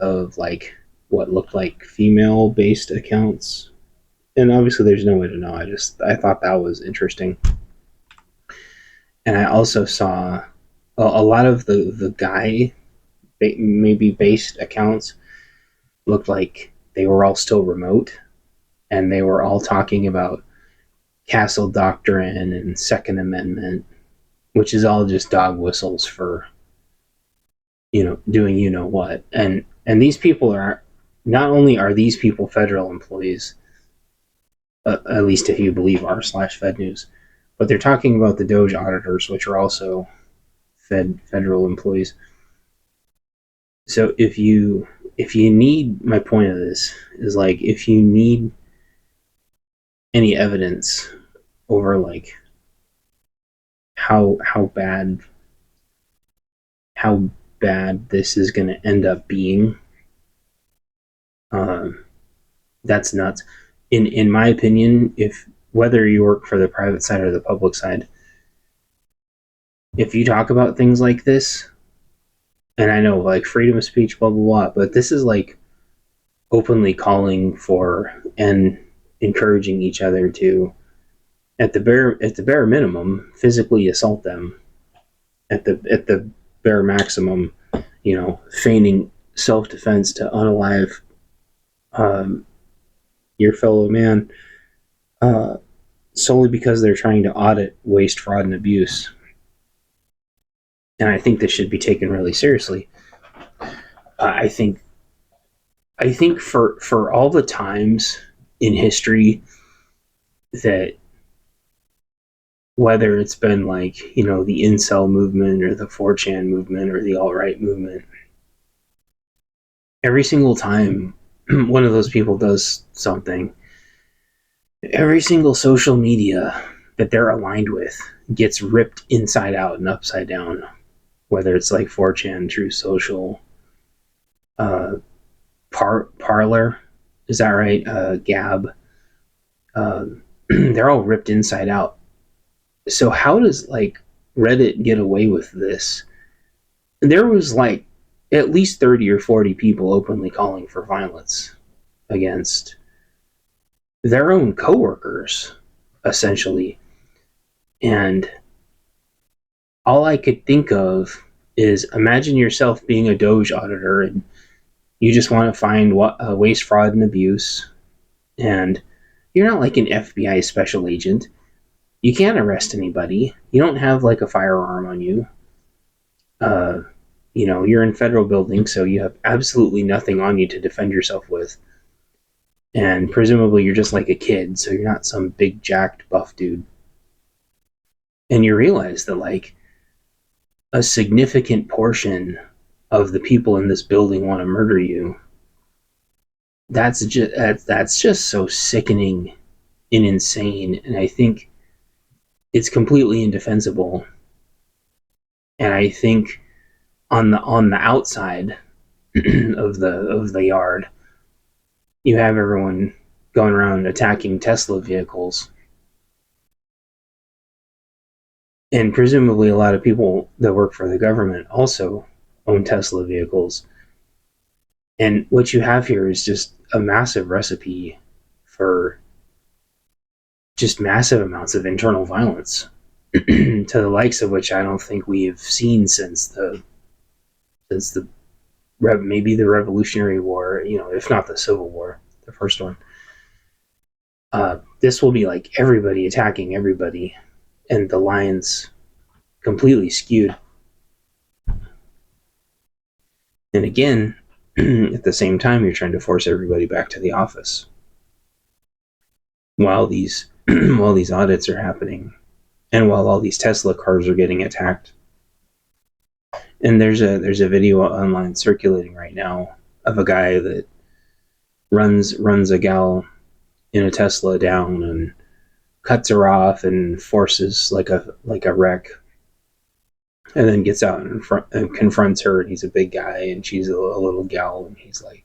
of like what looked like female based accounts, and obviously there's no way to know. I thought that was interesting. And I also saw a lot of the guy maybe based accounts looked like they were all still remote, and they were all talking about Castle Doctrine and Second Amendment, which is all just dog whistles for doing what. And these people are not only are these people federal employees, at least if you believe r/Fed News, but they're talking about the Doge auditors, which are also federal employees. So if you need, my point of this is, like, if you need any evidence over like how bad this is going to end up being, that's nuts. In my opinion, if whether you work for the private side or the public side, if you talk about things like this, and I know like freedom of speech, blah blah blah, but this is like openly calling for and encouraging each other to at the bare minimum, physically assault them. At the bare maximum, feigning self-defense to unalive um, your fellow man, uh, solely because they're trying to audit waste, fraud, and abuse. And I think this should be taken really seriously. I think for all the times in history that, whether it's been like, the incel movement or the 4chan movement or the alt-right movement, every single time one of those people does something, every single social media that they're aligned with gets ripped inside out and upside down. Whether it's like 4chan, True Social, uh, Parlor, is that right? Gab, they're all ripped inside out. So how does like Reddit get away with this? There was like at least 30 or 40 people openly calling for violence against their own coworkers, essentially. And all I could think of is, imagine yourself being a doge auditor and you just want to find waste, fraud, and abuse. And you're not like an FBI special agent. You can't arrest anybody. You don't have like a firearm on you. You're in federal buildings, so you have absolutely nothing on you to defend yourself with. And presumably you're just like a kid, so you're not some big jacked buff dude. And you realize that like a significant portion of the people in this building want to murder you. That's just so sickening and insane, and I think it's completely indefensible. And I think on the outside of the yard, you have everyone going around attacking Tesla vehicles, and presumably a lot of people that work for the government also own Tesla vehicles. And what you have here is just a massive recipe for just massive amounts of internal violence, to the likes of which I don't think we've seen since maybe the Revolutionary War, if not the Civil War, the first one. This will be like everybody attacking everybody, and the lines completely skewed. And again, at the same time, you're trying to force everybody back to the office while these audits are happening, and while all these Tesla cars are getting attacked. And there's a video online circulating right now of a guy that runs a gal in a Tesla down and cuts her off and forces like a wreck, and then gets out and confronts her. And he's a big guy and she's a little gal, and he's like,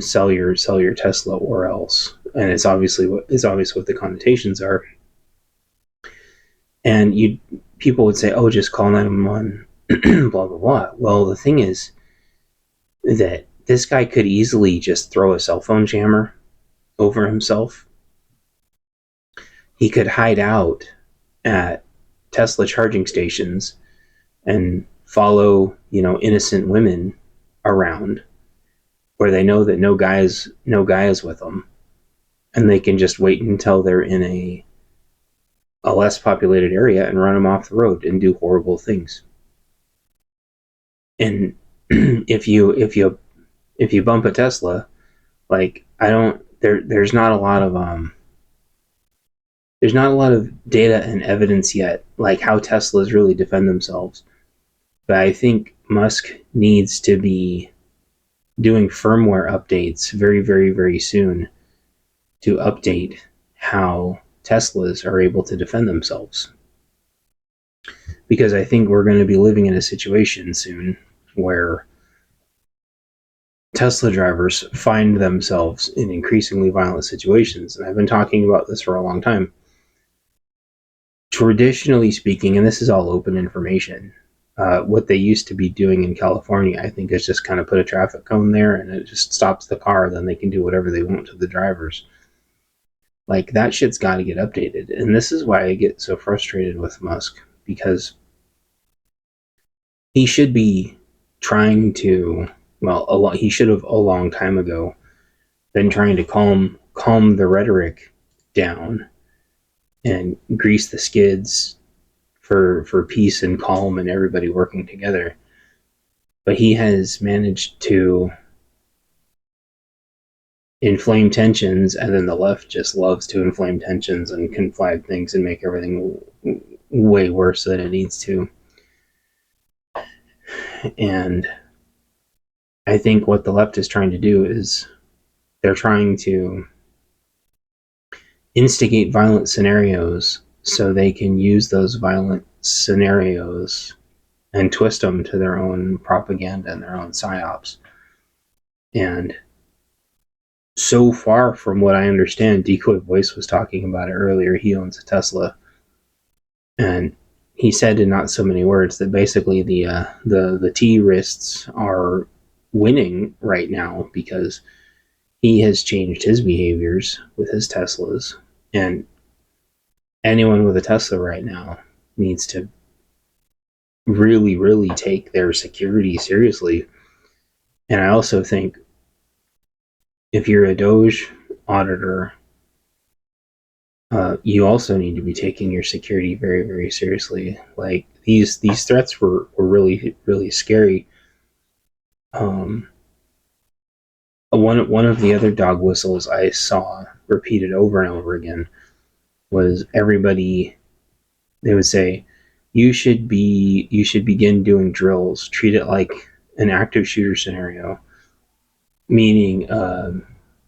sell your Tesla or else. And it's obvious what the connotations are. And people would say, oh, just call 911, blah blah blah. Well, the thing is that this guy could easily just throw a cell phone jammer over himself. He could hide out at Tesla charging stations and follow, innocent women around where they know that no guy is with them, and they can just wait until they're in a less populated area and run them off the road and do horrible things. And if you bump a Tesla, like, there's not a lot of data and evidence yet, like how Teslas really defend themselves. But I think Musk needs to be doing firmware updates very, very, very soon to update how Teslas are able to defend themselves. Because I think we're going to be living in a situation soon where Tesla drivers find themselves in increasingly violent situations. And I've been talking about this for a long time. Traditionally speaking, and this is all open information, what they used to be doing in California, I think, is just kind of put a traffic cone there and it just stops the car. Then they can do whatever they want to the drivers. Like, that shit's got to get updated. And this is why I get so frustrated with Musk, because he should be trying to, well, he should have a long time ago been trying to calm the rhetoric down and grease the skids for peace and calm and everybody working together. But he has managed to inflame tensions, and then the left just loves to inflame tensions and conflate things and make everything way worse than it needs to. And I think what the left is trying to do is they're trying to instigate violent scenarios so they can use those violent scenarios and twist them to their own propaganda and their own psyops. And so far from what I understand, Decoy Voice was talking about it earlier. He owns a Tesla, and he said in not so many words that basically the T-rists are winning right now because he has changed his behaviors with his Teslas, and anyone with a Tesla right now needs to really, really take their security seriously. And I also think if you're a Doge auditor, you also need to be taking your security very, very seriously. Like, these threats were really, really scary. One of the other dog whistles I saw repeated over and over again was everybody. They would say, you should begin doing drills. Treat it like an active shooter scenario. Meaning, and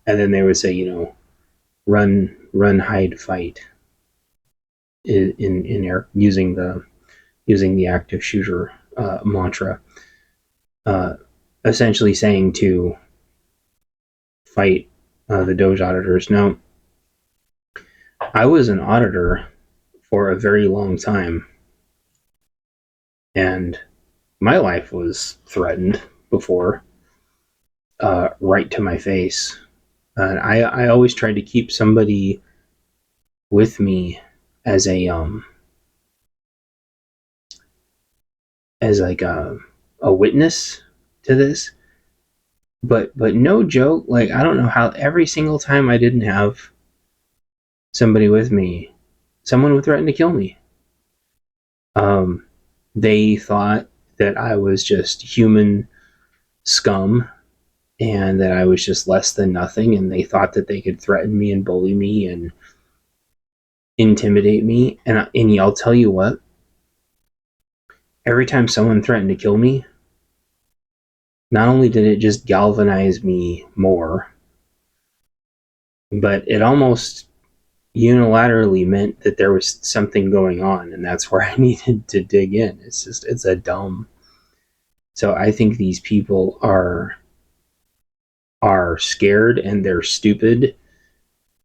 then they would say, run, hide, fight. In air, using the active shooter mantra, essentially saying to fight the Doge auditors. Now, I was an auditor for a very long time, and my life was threatened before, right to my face. And I always tried to keep somebody with me as as like a witness to this. But no joke, like, I don't know how every single time I didn't have somebody with me, someone would threaten to kill me. They thought that I was just human scum and that I was just less than nothing, and they thought that they could threaten me and bully me and intimidate me. And I'll tell you what, every time someone threatened to kill me, not only did it just galvanize me more, but it almost unilaterally meant that there was something going on, and that's where I needed to dig in. It's a dumb. So I think these people are scared and they're stupid,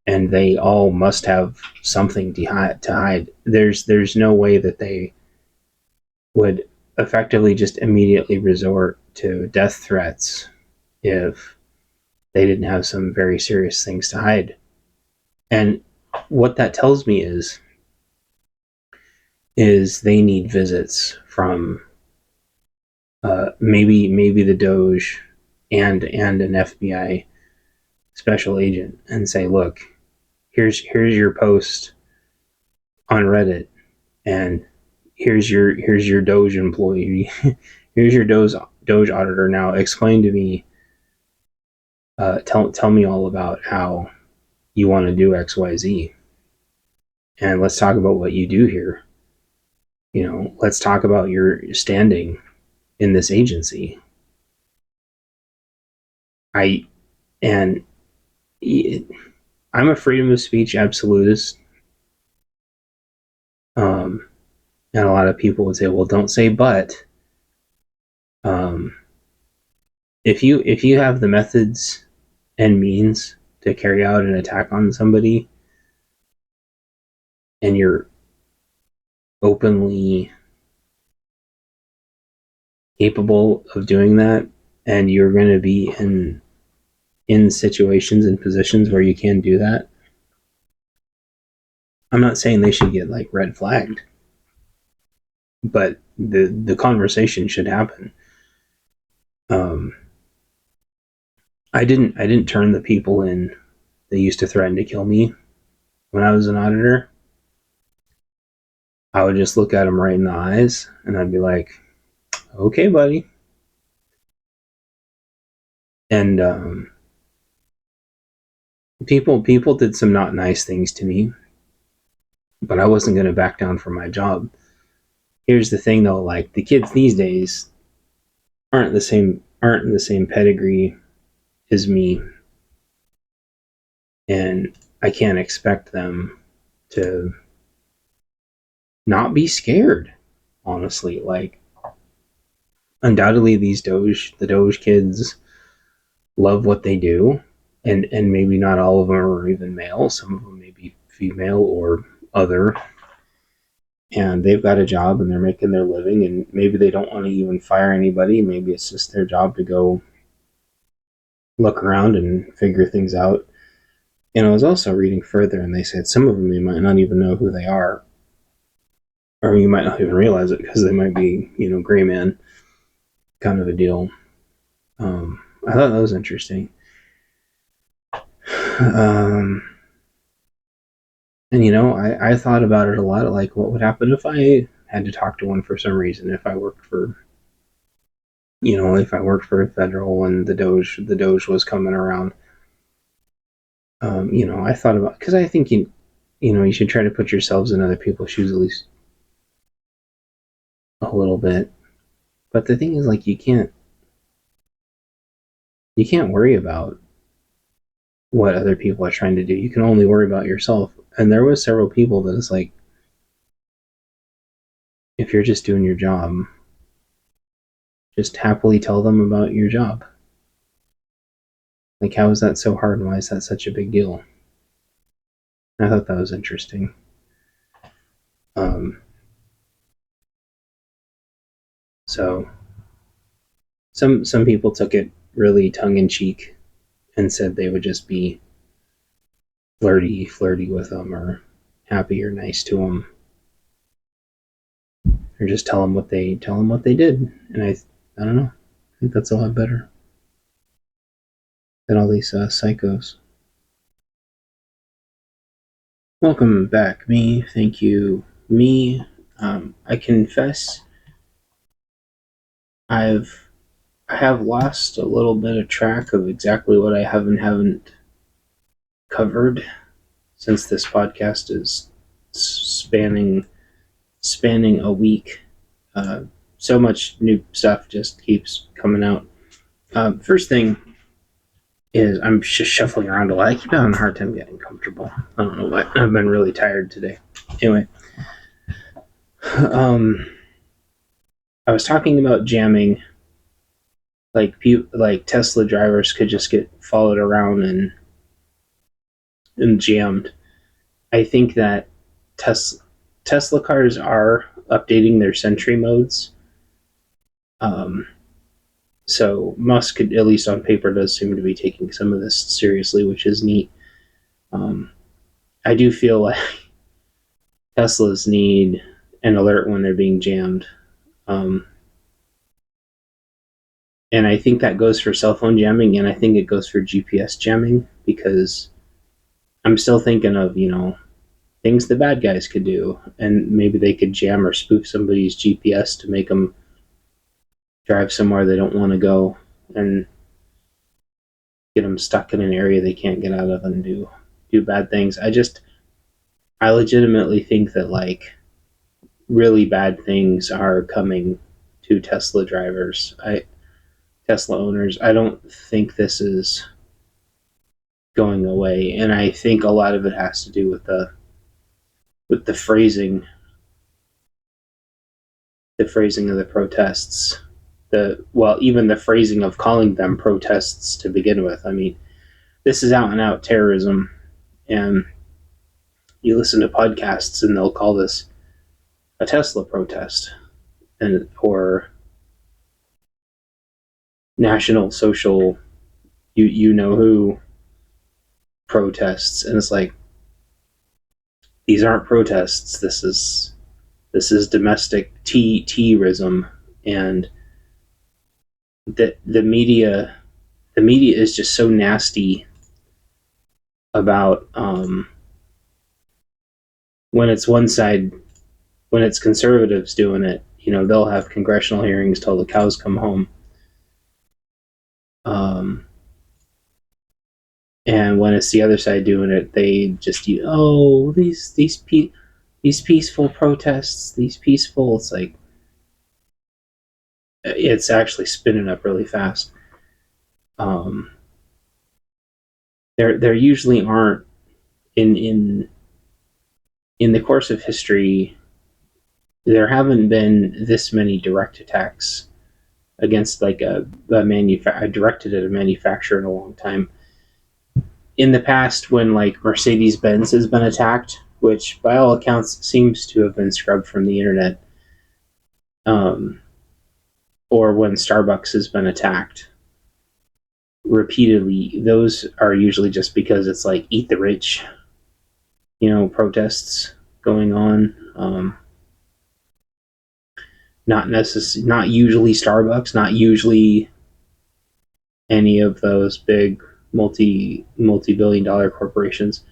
and they all must have something to hide. There's no way that they would effectively just immediately resort to death threats if they didn't have some very serious things to hide. And what that tells me is they need visits from maybe the Doge and an FBI special agent, and say, look, here's your post on Reddit, and here's your Doge employee, here's your Doge auditor. Now explain to me, tell me all about how you want to do XYZ, and let's talk about what you do here. Let's talk about your standing in this agency. I'm a freedom of speech absolutist. And a lot of people would say, well, don't say but. If you have the methods and means to carry out an attack on somebody, and you're openly capable of doing that, and you're going to be in situations and positions where you can do that, I'm not saying they should get like red flagged, but the conversation should happen. Um, I didn't turn the people in that used to threaten to kill me when I was an auditor. I would just look at them right in the eyes, and I'd be like, "Okay, buddy." And people did some not nice things to me, but I wasn't going to back down from my job. Here's the thing, though: like the kids these days aren't in the same pedigree as me, and I can't expect them to not be scared. Honestly, like undoubtedly the Doge kids love what they do, and maybe not all of them are even male. Some of them may be female or other, and they've got a job and they're making their living, and maybe they don't want to even fire anybody. Maybe it's just their job to go look around and figure things out. And I was also reading further, and they said some of them you might not even know who they are, or you might not even realize it because they might be, gray man kind of a deal. I thought that was interesting. Um, and I thought about it a lot. Like, what would happen if I had to talk to one for some reason? If I worked for, if I worked for a federal and the Doge was coming around. I thought about because I think you should try to put yourselves in other people's shoes at least a little bit. But the thing is, like, you can't worry about what other people are trying to do. You can only worry about yourself. And there was several people that is like, if you're just doing your job, just happily tell them about your job. Like, how is that so hard, and why is that such a big deal? I thought that was interesting. Um, so some people took it really tongue in cheek and said they would just be flirty with them, or happy or nice to them, or just tell them what they did. And I don't know. I think that's a lot better than all these psychos. Welcome back, me. Thank you, me. I confess, I have lost a little bit of track of exactly what I haven't covered since this podcast is spanning a week. Uh, so much new stuff just keeps coming out. First thing is I'm just shuffling around a lot. I keep having a hard time getting comfortable. I don't know why. I've been really tired today. Anyway, um, I was talking about jamming. Like Tesla drivers could just get followed around and jammed. I think that Tesla cars are updating their Sentry modes. Um, so Musk, at least on paper, does seem to be taking some of this seriously, which is neat. I do feel like Teslas need an alert when they're being jammed. Um, and I think that goes for cell phone jamming, and I think it goes for GPS jamming, because I'm still thinking of, things the bad guys could do, and maybe they could jam or spoof somebody's GPS to make them drive somewhere they don't want to go, and get them stuck in an area they can't get out of and do bad things. I legitimately think that, like, really bad things are coming to Tesla drivers. Tesla owners. I don't think this is going away, and I think a lot of it has to do with the phrasing of the protests. Even the phrasing of calling them protests to begin with. I mean, this is out and out terrorism, and you listen to podcasts and they'll call this a Tesla protest, or national social you know who protests, and it's like, these aren't protests. This is domestic terrorism, and the media is just so nasty about when it's one side, when it's conservatives doing it. They'll have congressional hearings till the cows come home. And when it's the other side doing it, they just these peaceful protests, these peaceful. It's like it's actually spinning up really fast. There usually aren't in the course of history. There haven't been this many direct attacks against like a directed at a manufacturer in a long time. In the past, when like Mercedes-Benz has been attacked, which by all accounts seems to have been scrubbed from the internet, or when Starbucks has been attacked repeatedly, those are usually just because it's like eat the rich, protests going on. Not usually Starbucks, not usually any of those big multi-billion dollar corporations.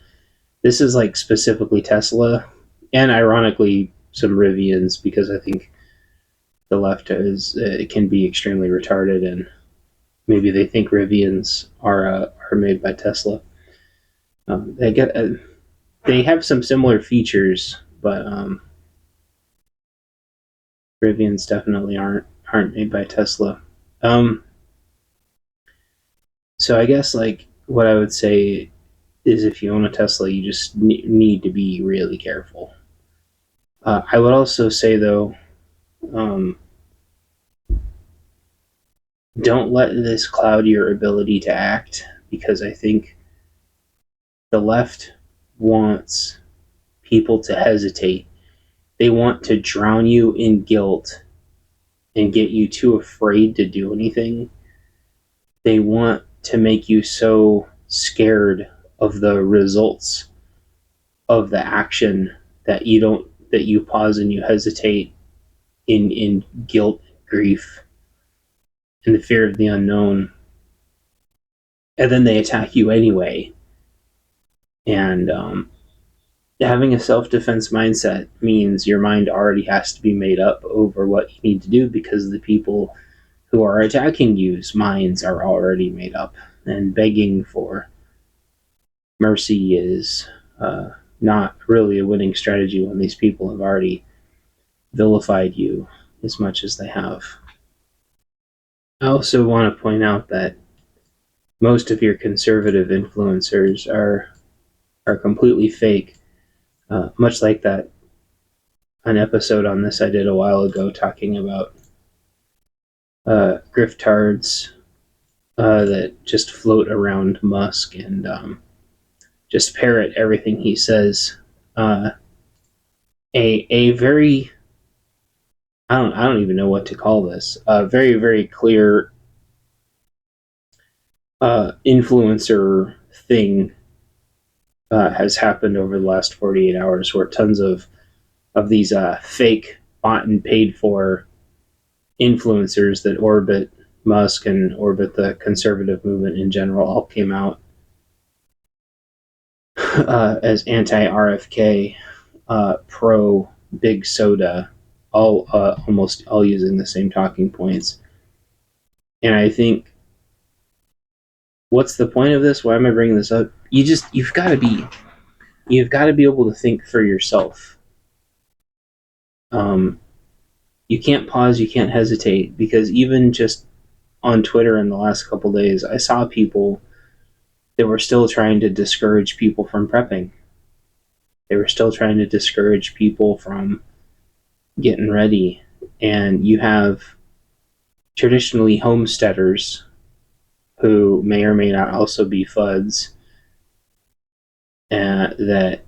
This is like specifically Tesla, and ironically some Rivians, because I think the left can be extremely retarded, and maybe they think Rivians are made by Tesla. They have some similar features, but Rivians definitely aren't made by Tesla. So I guess like what I would say is, if you own a Tesla, you just need to be really careful. I would also say though, don't let this cloud your ability to act, because I think the left wants people to hesitate. They want to drown you in guilt and get you too afraid to do anything. They want to make you so scared of the results of the action that you pause and you hesitate in guilt, grief, and the fear of the unknown. And then they attack you anyway. And having a self-defense mindset means your mind already has to be made up over what you need to do, because the people who are attacking you's minds are already made up, and begging for mercy is not really a winning strategy when these people have already vilified you as much as they have. I also want to point out that most of your conservative influencers are completely fake, much like an episode on this I did a while ago talking about griftards that just float around Musk and just parrot everything he says. A very, I don't even know what to call this. A very, very clear influencer thing has happened over the last 48 hours, where tons of these fake, bought and paid for influencers that orbit Musk and orbit the conservative movement in general all came out as anti-RFK, pro big soda, all almost all using the same talking points. And I think, what's the point of this? Why am I bringing this up? You've got to be able to think for yourself. You can't pause, you can't hesitate, because even just on Twitter in the last couple days, I saw people that were still trying to discourage people from prepping. They were still trying to discourage people from getting ready. And you have traditionally homesteaders who may or may not also be FUDs, that,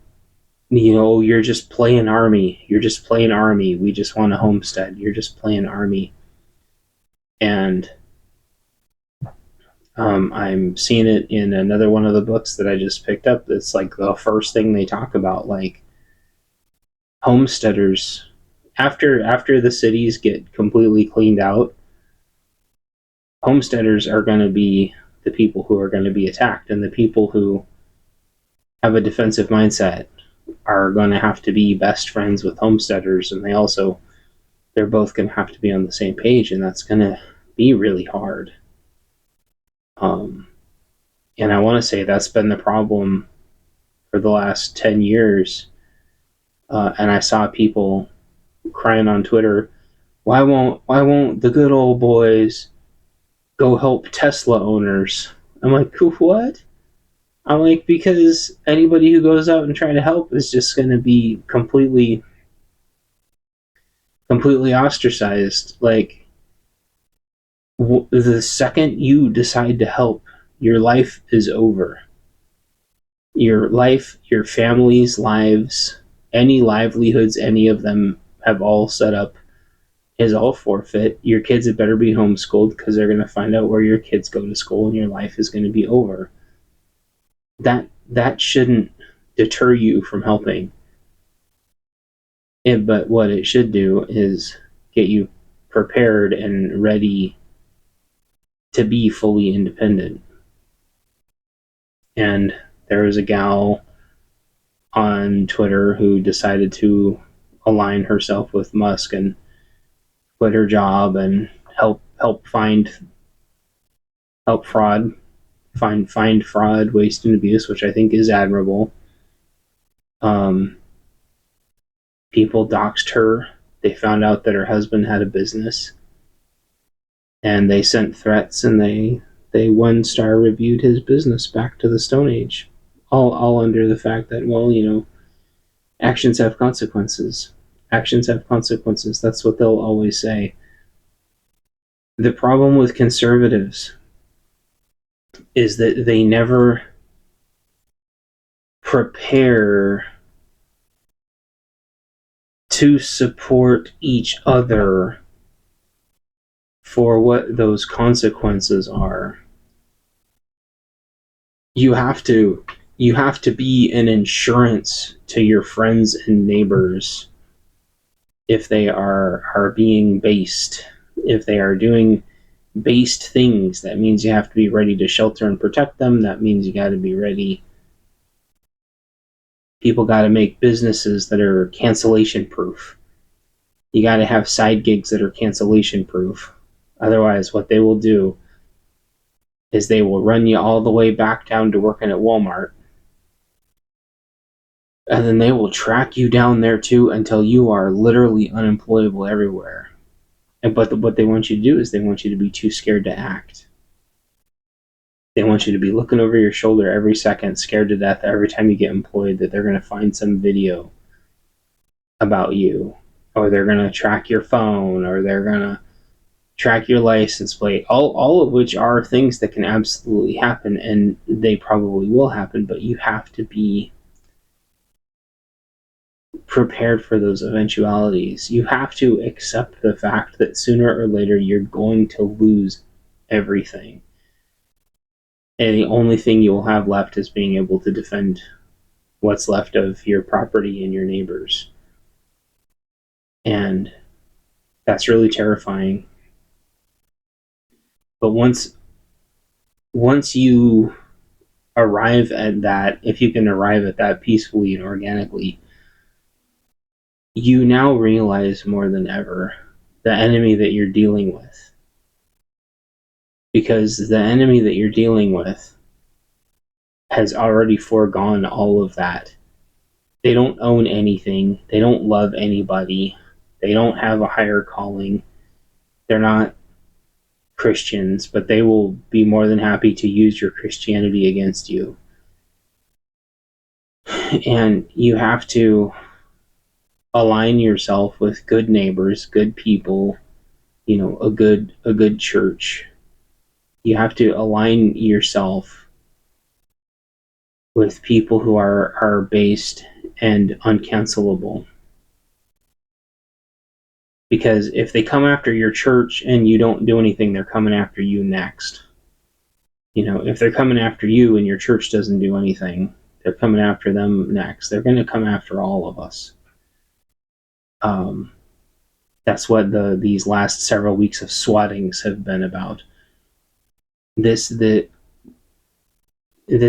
you're just playing army. You're just playing army. We just want a homestead. You're just playing army. And I'm seeing it in another one of the books that I just picked up. It's like the first thing they talk about, like, homesteaders, after the cities get completely cleaned out, homesteaders are going to be the people who are going to be attacked, and the people who have a defensive mindset are going to have to be best friends with homesteaders, and they're both going to have to be on the same page, and that's going to be really hard. And I want to say that's been the problem for the last 10 years. And I saw people crying on Twitter, why won't the good old boys go help Tesla owners? I'm like, what? I'm like, because anybody who goes out and try to help is just going to be completely ostracized. Like, the second you decide to help, your life is over. Your life, your family's lives, any livelihoods any of them have all set up is all forfeit. Your kids had better be homeschooled because they're going to find out where your kids go to school, and your life is going to be over. That shouldn't deter you from helping. But what it should do is get you prepared and ready to be fully independent. And there was a gal on Twitter who decided to align herself with Musk and quit her job and help find fraud, find fraud, waste, and abuse, which I think is admirable. People doxed her. They found out that her husband had a business, and they sent threats, and they 1-star reviewed his business back to the Stone Age, all under the fact that, well, actions have consequences. Actions have consequences. That's what they'll always say. The problem with conservatives is that they never prepare to support each other for what those consequences are. You have to be an insurance to your friends and neighbors if they are being based. If they are doing based things, that means you have to be ready to shelter and protect them. That means you got to be ready. People got to make businesses that are cancellation proof. You got to have side gigs that are cancellation proof. Otherwise, what they will do is they will run you all the way back down to working at Walmart, and then they will track you down there too until you are literally unemployable everywhere. But what they want you to do is they want you to be too scared to act. They want you to be looking over your shoulder every second, scared to death every time you get employed that they're going to find some video about you, or they're going to track your phone, or they're going to track your license plate, all of which are things that can absolutely happen, and they probably will happen, but you have to be prepared for those eventualities. You have to accept the fact that sooner or later you're going to lose everything. And the only thing you will have left is being able to defend what's left of your property and your neighbors. And that's really terrifying. But once you arrive at that, if you can arrive at that peacefully and organically, you now realize more than ever the enemy that you're dealing with. Because the enemy that you're dealing with has already foregone all of that. They don't own anything. They don't love anybody. They don't have a higher calling. They're not Christians, but they will be more than happy to use your Christianity against you. And you have to align yourself with good neighbors, good people, a good church. You have to align yourself with people who are based and uncancelable. Because if they come after your church and you don't do anything, they're coming after you next. If they're coming after you and your church doesn't do anything, they're coming after them next. They're going to come after all of us. Um, that's what these last several weeks of swattings have been about. This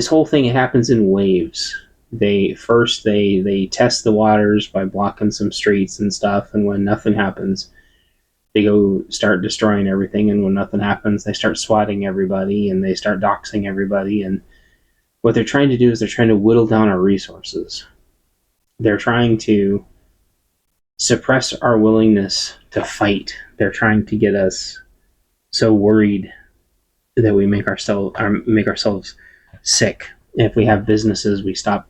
whole thing, it happens in waves. They test the waters by blocking some streets and stuff, and when nothing happens, they go start destroying everything, and when nothing happens, they start swatting everybody and they start doxing everybody. And what they're trying to do is they're trying to whittle down our resources. They're trying to suppress our willingness to fight. They're trying to get us so worried that we make ourselves sick. If we have businesses, we stop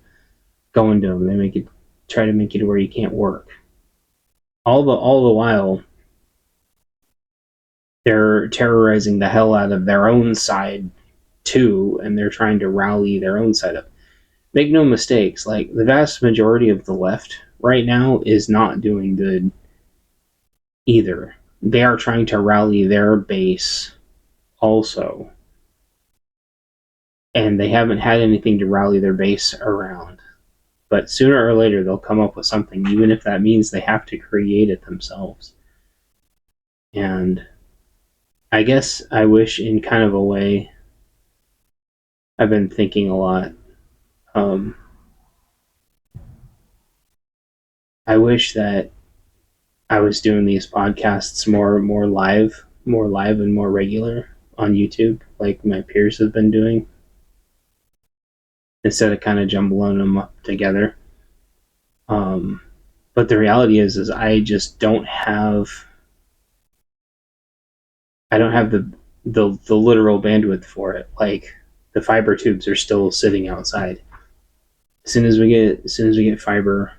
going to them. They try to make it to where you can't work. All the while, they're terrorizing the hell out of their own side too, and they're trying to rally their own side up. Make no mistakes, like the vast majority of the left right now is not doing good either. They are trying to rally their base also, and they haven't had anything to rally their base around. But sooner or later, they'll come up with something, even if that means they have to create it themselves. And I guess I wish, in kind of a way, I've been thinking a lot. Um, I wish that I was doing these podcasts more live and more regular on YouTube, like my peers have been doing, instead of kind of jumbling them up together. But the reality is I just I don't have the literal bandwidth for it. Like the fiber tubes are still sitting outside. As soon as we get fiber,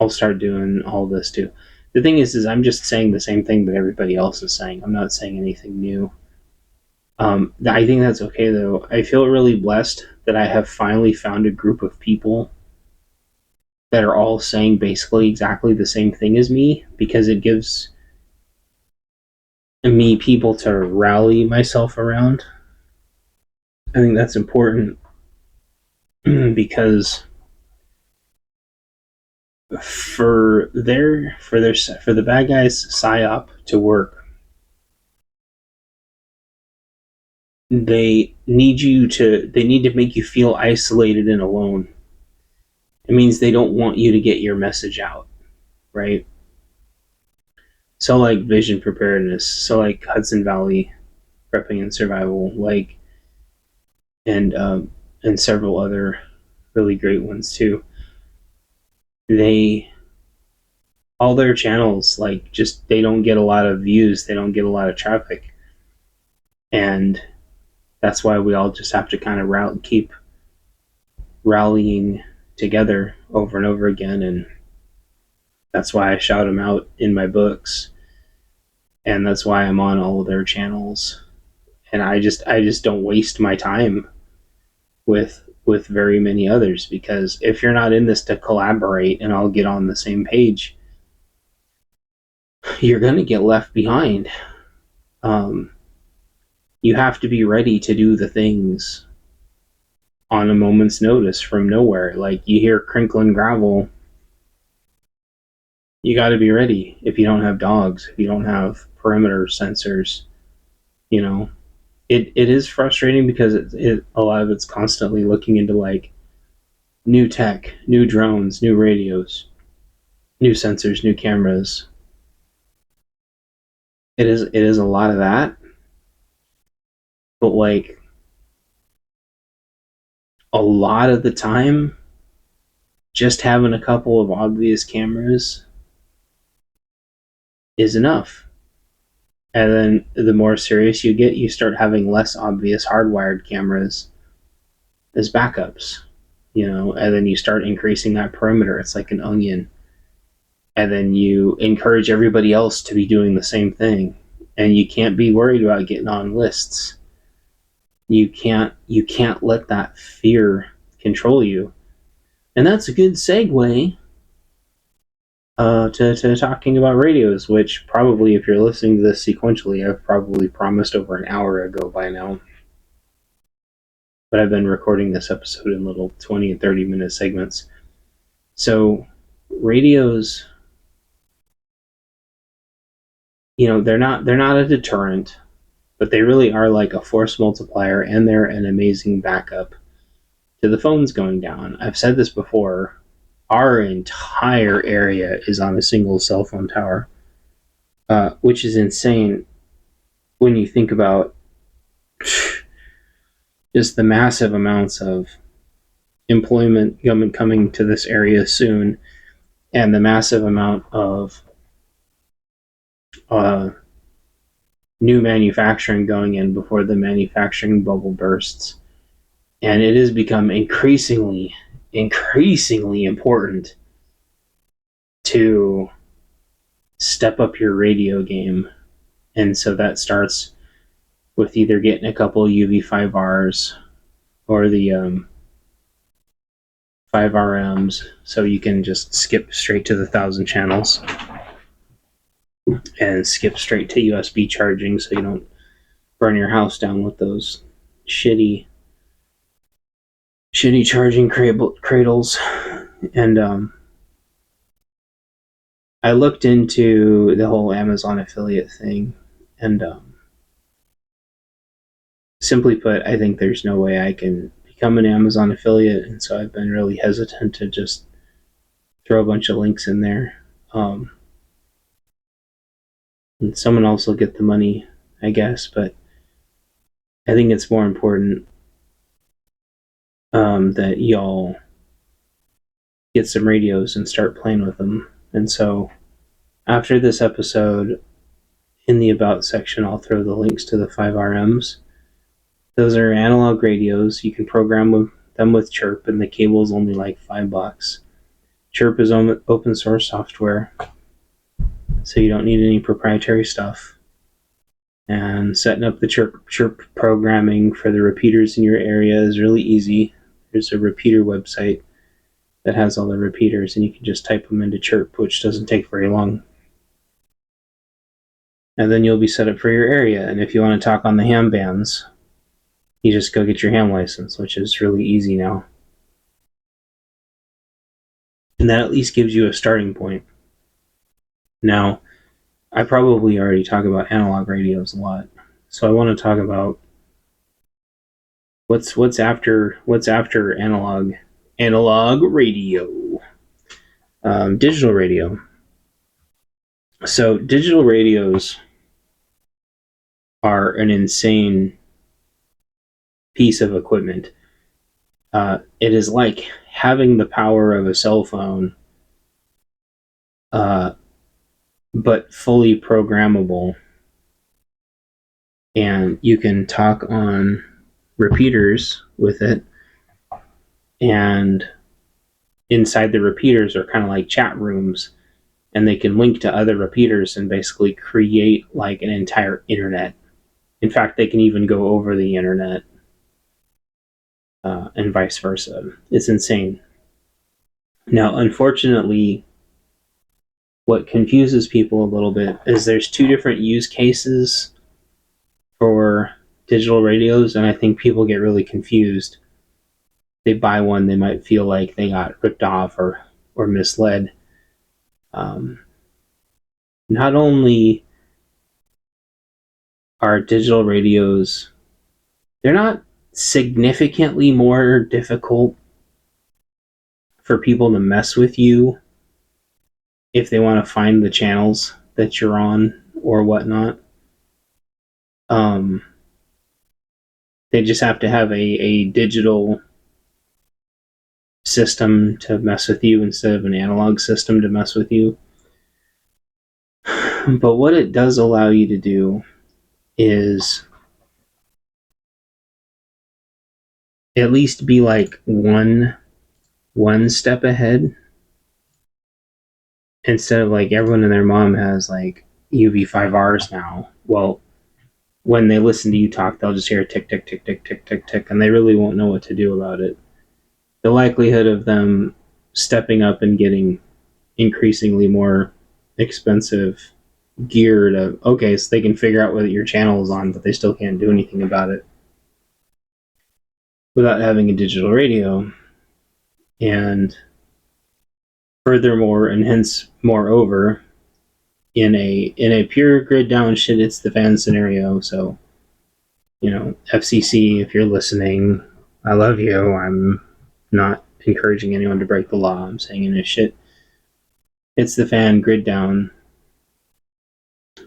I'll start doing all this too. The thing is I'm just saying the same thing that everybody else is saying. I'm not saying anything new. I think that's okay though. I feel really blessed that I have finally found a group of people that are all saying basically exactly the same thing as me, because it gives me people to rally myself around. I think that's important because for the bad guys psyop to work, they need to make you feel isolated and alone. It means they don't want you to get your message out, right? So like vision preparedness, so like Hudson Valley prepping and survival, like and and several other really great ones too. They all their channels, like, just they don't get a lot of views, they don't get a lot of traffic, and that's why we all just have to kind of keep rallying together over and over again. And that's why I shout them out in my books, and that's why I'm on all of their channels. And I just don't waste my time with very many others, because if you're not in this to collaborate and all get on the same page, you're going to get left behind. Um, you have to be ready to do the things on a moment's notice from nowhere. Like you hear crinkling gravel, you got to be ready. If you don't have dogs, if you don't have perimeter sensors, you know, it is frustrating because a lot of it's constantly looking into like new tech, new drones, new radios, new sensors, new cameras. It is a lot of that, but like a lot of the time, just having a couple of obvious cameras is enough. And then the more serious you get, you start having less obvious hardwired cameras as backups, you know, and then you start increasing that perimeter. It's like an onion. And then you encourage everybody else to be doing the same thing. And you can't be worried about getting on lists. You can't let that fear control you. And that's a good segue to talking about radios, which probably, if you're listening to this sequentially, I've probably promised over an hour ago by now. But I've been recording this episode in little 20 and 30 minute segments. So, radios they're not a deterrent, but they really are like a force multiplier, and they're an amazing backup to the phones going down. I've said this before. Our entire area is on a single cell phone tower, which is insane when you think about just the massive amounts of employment coming to this area soon, and the massive amount of uh, new manufacturing going in before the manufacturing bubble bursts. And it has become increasingly important to step up your radio game. And so that starts with either getting a couple UV5Rs or the 5RMs, so you can just skip straight to the 1,000 channels and skip straight to USB charging, so you don't burn your house down with those shitty charging cradles. And I looked into the whole Amazon affiliate thing, and simply put, I think there's no way I can become an Amazon affiliate, and so I've been really hesitant to just throw a bunch of links in there. And someone else will get the money, I guess, but I think it's more important that y'all get some radios and start playing with them. And so after this episode, in the About section, I'll throw the links to the 5RMs. Those are analog radios. You can program them with Chirp, and the cable's only like $5. Chirp is open source software, so you don't need any proprietary stuff. And setting up the Chirp programming for the repeaters in your area is really easy. There's a repeater website that has all the repeaters, and you can just type them into Chirp, which doesn't take very long. And then you'll be set up for your area. And if you want to talk on the ham bands, you just go get your ham license, which is really easy now. And that at least gives you a starting point. Now, I probably already talk about analog radios a lot, so I want to talk about what's after analog radio. Digital radio. So digital radios are an insane piece of equipment. It is like having the power of a cell phone, but fully programmable, and you can talk on repeaters with it, and inside the repeaters are kind of like chat rooms, and they can link to other repeaters and basically create like an entire internet. In fact, they can even go over the internet, and vice versa. It's insane. Now, unfortunately, what confuses people a little bit is there's two different use cases for digital radios, and I think people get really confused. They buy one, they might feel like they got ripped off or misled. Not only are digital radios, they're not significantly more difficult for people to mess with you if they want to find the channels that you're on or whatnot. They just have to have a digital system to mess with you instead of an analog system to mess with you. But what it does allow you to do is at least be like one step ahead, instead of like everyone and their mom has like UV5Rs now. Well, when they listen to you talk, they'll just hear tick, tick, tick, tick, tick, tick, tick, and they really won't know what to do about it. The likelihood of them stepping up and getting increasingly more expensive gear to, okay, so they can figure out what your channel is on, but they still can't do anything about it without having a digital radio. And furthermore, and hence moreover, in a pure grid down shit, it's the fan scenario. So, FCC, if you're listening, I love you. I'm not encouraging anyone to break the law. I'm saying in a shit, it's the fan grid down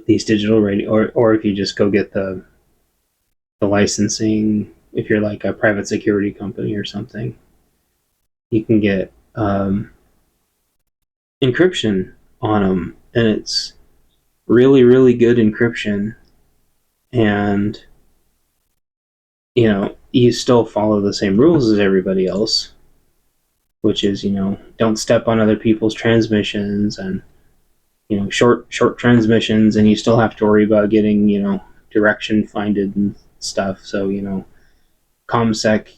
these digital radio, or if you just go get the licensing, if you're like a private security company or something, you can get encryption on them, and it's really, really good encryption. And you still follow the same rules as everybody else, which is don't step on other people's transmissions, and short transmissions, and you still have to worry about getting direction finded and stuff. So ComSec,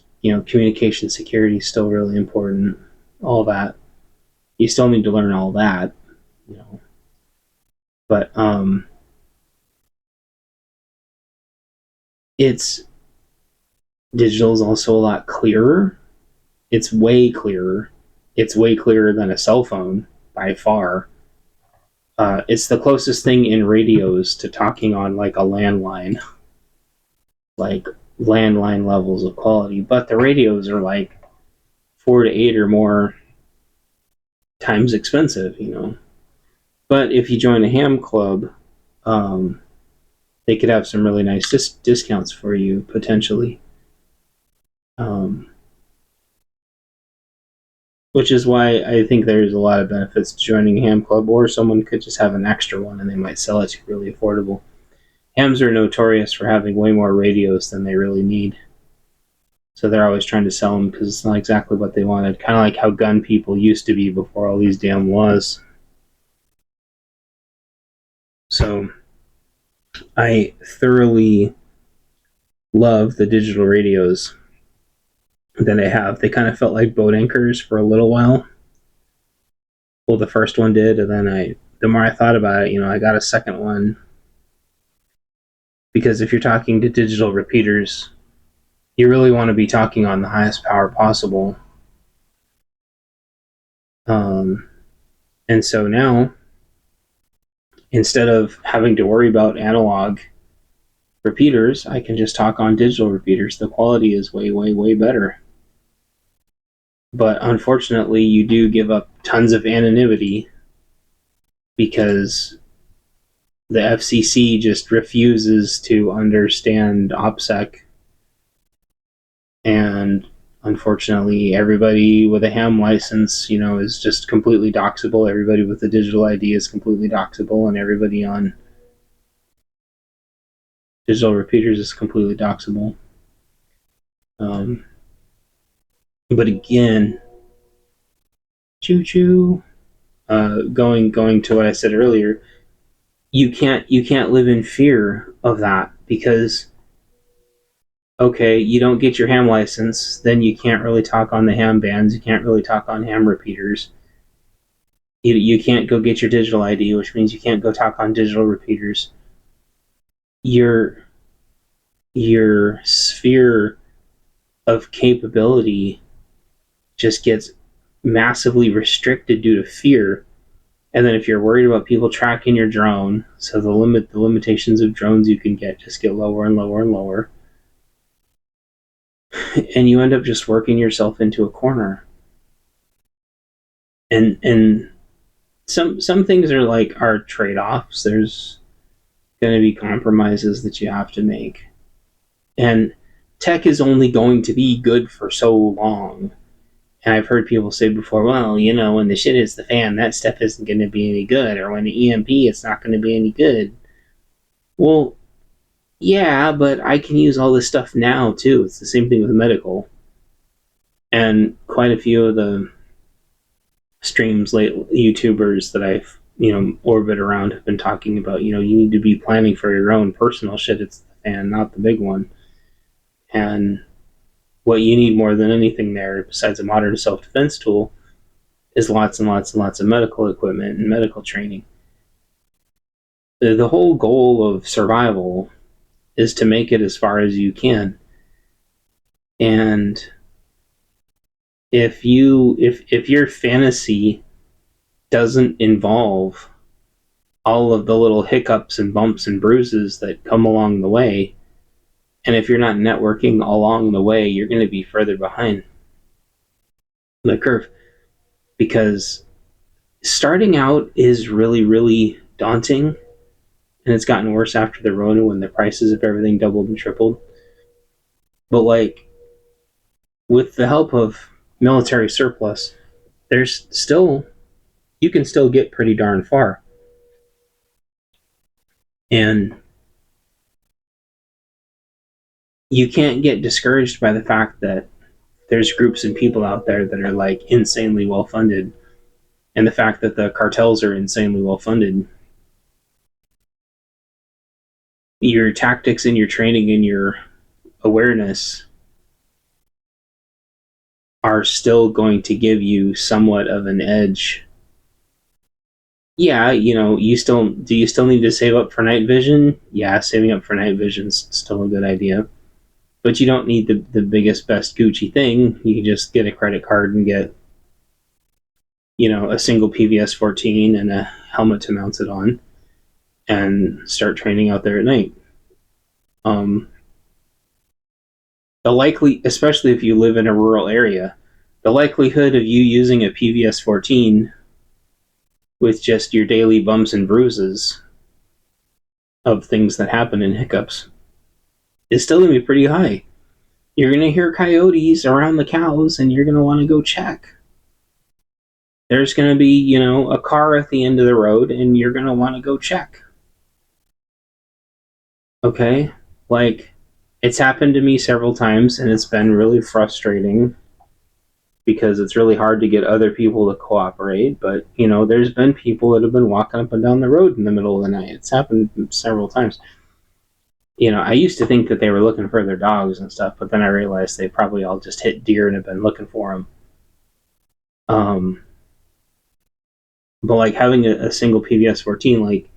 communication security is still really important. All that, you still need to learn all that, but it's digital is also a lot clearer. It's way clearer. It's way clearer than a cell phone by far. It's the closest thing in radios to talking on like a landline, like landline levels of quality. But the radios are like 4 to 8 or more times expensive, But if you join a ham club, they could have some really nice discounts for you potentially. Which is why I think there's a lot of benefits to joining a ham club, or someone could just have an extra one and they might sell it to you really affordable. Hams are notorious for having way more radios than they really need. So they're always trying to sell them because it's not exactly what they wanted. Kind of like how gun people used to be before all these damn laws. So I thoroughly love the digital radios that I have. They kind of felt like boat anchors for a little while. Well, the first one did, and then the more I thought about it, I got a second one. Because if you're talking to digital repeaters, you really want to be talking on the highest power possible. And so now, instead of having to worry about analog repeaters, I can just talk on digital repeaters. The quality is way, way, way better. But unfortunately, you do give up tons of anonymity because the FCC just refuses to understand OPSEC. And unfortunately, everybody with a ham license, is just completely doxable. Everybody with a digital ID is completely doxable, and everybody on digital repeaters is completely doxable. But again, choo-choo. Going to what I said earlier, you can't live in fear of that, because okay, you don't get your ham license, then you can't really talk on the ham bands, you can't really talk on ham repeaters. You can't go get your digital ID, which means you can't go talk on digital repeaters. Your sphere of capability just gets massively restricted due to fear. And then if you're worried about people tracking your drone, so the limitations of drones you can get just get lower and lower and lower. And you end up just working yourself into a corner. And some things are trade-offs. There's going to be compromises that you have to make. And tech is only going to be good for so long. And I've heard people say before, well, when the shit hits the fan, that stuff isn't going to be any good. Or when the EMP, it's not going to be any good. Well, yeah, but I can use all this stuff now, too. It's the same thing with medical. And quite a few of the streams, late YouTubers that I've, orbit around have been talking about, you need to be planning for your own personal shit. It's the fan, not the big one. And what you need more than anything there, besides a modern self-defense tool, is lots and lots and lots of medical equipment and medical training. The whole goal of survival is to make it as far as you can. And if your fantasy doesn't involve all of the little hiccups and bumps and bruises that come along the way. And if you're not networking along the way, you're going to be further behind the curve, because starting out is really, really daunting. And it's gotten worse after the Rona when the prices of everything doubled and tripled. But like, with the help of military surplus, there's still, you can still get pretty darn far. And you can't get discouraged by the fact that there's groups and people out there that are like insanely well funded, and the fact that the cartels are insanely well funded. Your tactics and your training and your awareness are still going to give you somewhat of an edge. Yeah, you still need to save up for night vision? Yeah, saving up for night vision's still a good idea. But you don't need the biggest, best Gucci thing. You can just get a credit card and get, a single PVS 14 and a helmet to mount it on, and start training out there at night. The likely, especially if you live in a rural area, the likelihood of you using a PVS 14 with just your daily bumps and bruises of things that happen in hiccups is still going to be pretty high. You're going to hear coyotes around the cows, and you're going to want to go check. There's going to be, a car at the end of the road, and you're going to want to go check. Okay? Like, it's happened to me several times, and it's been really frustrating because it's really hard to get other people to cooperate. But, there's been people that have been walking up and down the road in the middle of the night. It's happened several times. I used to think that they were looking for their dogs and stuff, but then I realized they probably all just hit deer and have been looking for them. But like having a single PVS 14, like,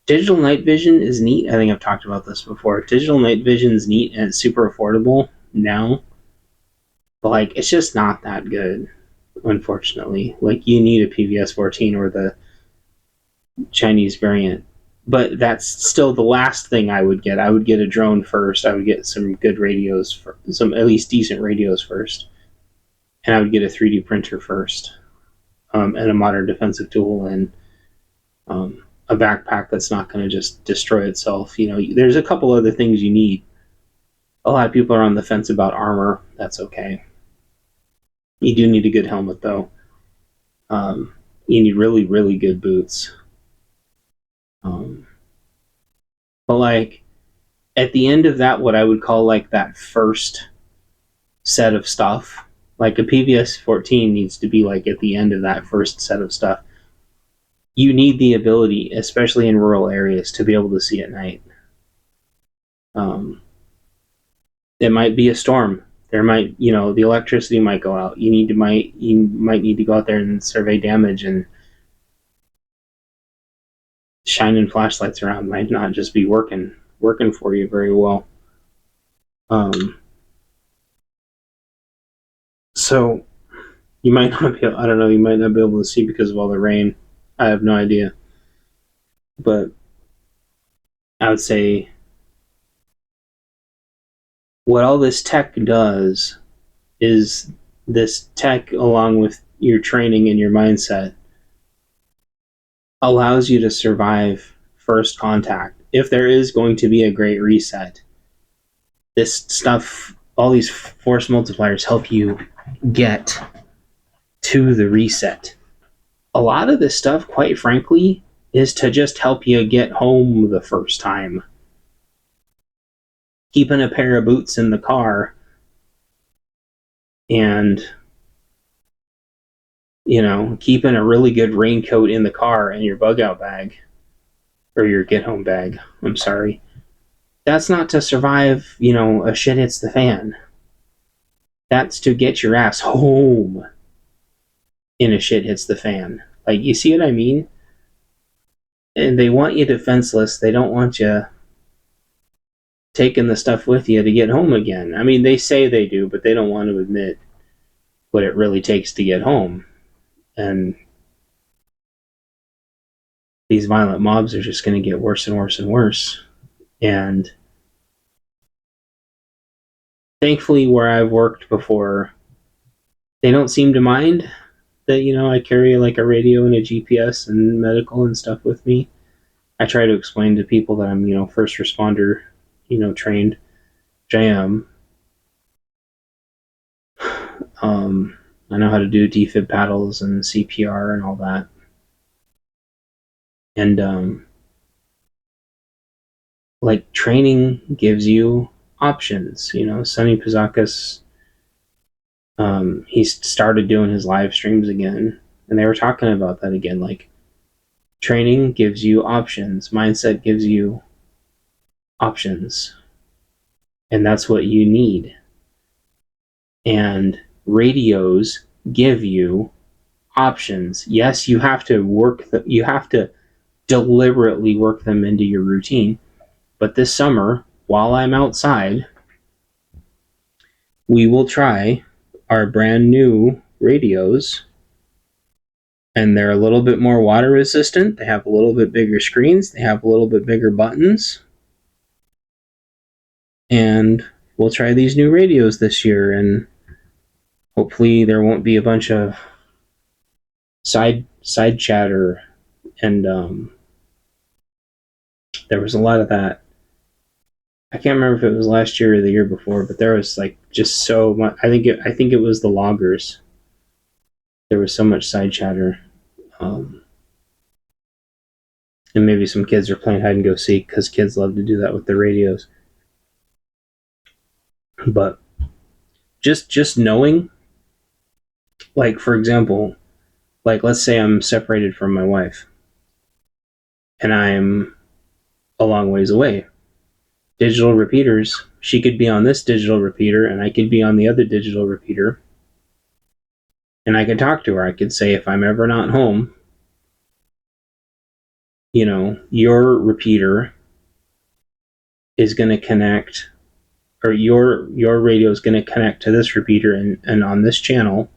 digital night vision is neat. I think I've talked about this before. Digital night vision is neat and it's super affordable now. But like, it's just not that good, unfortunately. Like, you need a PVS 14 or the Chinese variant. But that's still the last thing I would get. I would get a drone first. I would get some good radios, some at least decent radios first. And I would get a 3D printer first. And a modern defensive tool, and a backpack that's not going to just destroy itself. There's a couple other things you need. A lot of people are on the fence about armor. That's okay. You do need a good helmet, though. You need really, really good boots. But like, at the end of that, what I would call like that first set of stuff, like a PVS 14 needs to be like at the end of that first set of stuff. You need the ability, especially in rural areas, to be able to see at night. It might be a storm. There might, the electricity might go out. You might need to go out there and survey damage, and shining flashlights around might not just be working for you very well. So you might not be. I don't know. You might not be able to see because of all the rain. I have no idea. But I would say what all this tech does is, this tech, along with your training and your mindset, allows you to survive first contact. If there is going to be a great reset, this stuff, all these force multipliers help you get to the reset. A lot of this stuff, quite frankly, is to just help you get home the first time. Keeping a pair of boots in the car, and keeping a really good raincoat in the car and your bug out bag, or your get home bag, I'm sorry. That's not to survive, a shit hits the fan. That's to get your ass home in a shit hits the fan. Like, you see what I mean? And they want you defenseless. They don't want you taking the stuff with you to get home again. I mean, they say they do, but they don't want to admit what it really takes to get home. And these violent mobs are just going to get worse and worse and worse. And thankfully, where I've worked before, they don't seem to mind that, I carry like a radio and a GPS and medical and stuff with me. I try to explain to people that I'm, first responder, trained, which I am. I know how to do defib paddles and CPR and all that. And like training gives you options. Sonny Pizakis, he started doing his live streams again, and they were talking about that again. Like training gives you options, mindset gives you options, and that's what you need. And radios give you options. Yes, you have to you have to deliberately work them into your routine. But this summer, while I'm outside, we will try our brand new radios, and they're a little bit more water resistant. They have a little bit bigger screens. They have a little bit bigger buttons. And we'll try these new radios this year, and hopefully there won't be a bunch of side chatter. And there was a lot of that. I can't remember if it was last year or the year before, but there was like just so much. I think it was the loggers. There was so much side chatter, and maybe some kids were playing hide and go seek because kids love to do that with their radios. But just knowing, like for example, like let's say I'm separated from my wife, and I'm a long ways away. Digital repeaters. She could be on this digital repeater, and I could be on the other digital repeater. And I could talk to her. I could say, if I'm ever not home, your repeater is going to connect, or your radio is going to connect to this repeater and on this channel.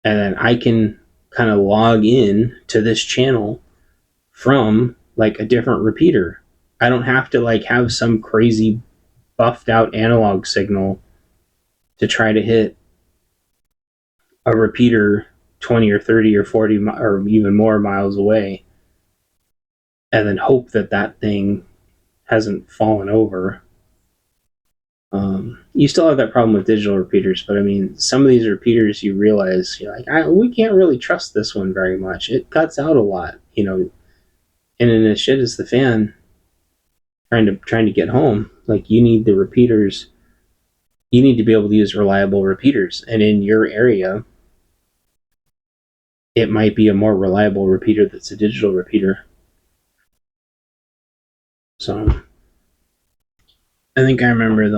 And then I can kind of log in to this channel from like a different repeater. I don't have to like have some crazy buffed out analog signal to try to hit a repeater 20 or 30 or 40 or even more miles away and then hope that thing hasn't fallen over. You still have that problem with digital repeaters, but I mean, some of these repeaters you realize you're like, we can't really trust this one very much. It cuts out a lot, and then as shit as the fan trying to get home. Like you need the repeaters. You need to be able to use reliable repeaters, and in your area, it might be a more reliable repeater that's a digital repeater. So I think I remember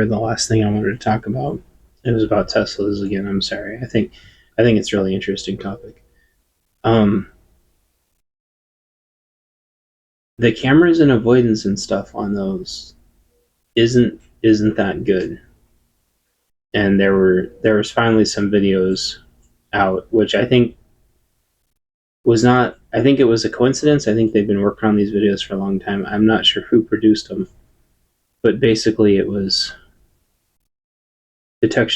the last thing I wanted to talk about. It was about Teslas again. I'm sorry. I think it's a really interesting topic. The cameras and avoidance and stuff on those isn't that good. And there was finally some videos out, which I think was not. I think it was a coincidence. I think they've been working on these videos for a long time. I'm not sure who produced them, but basically it was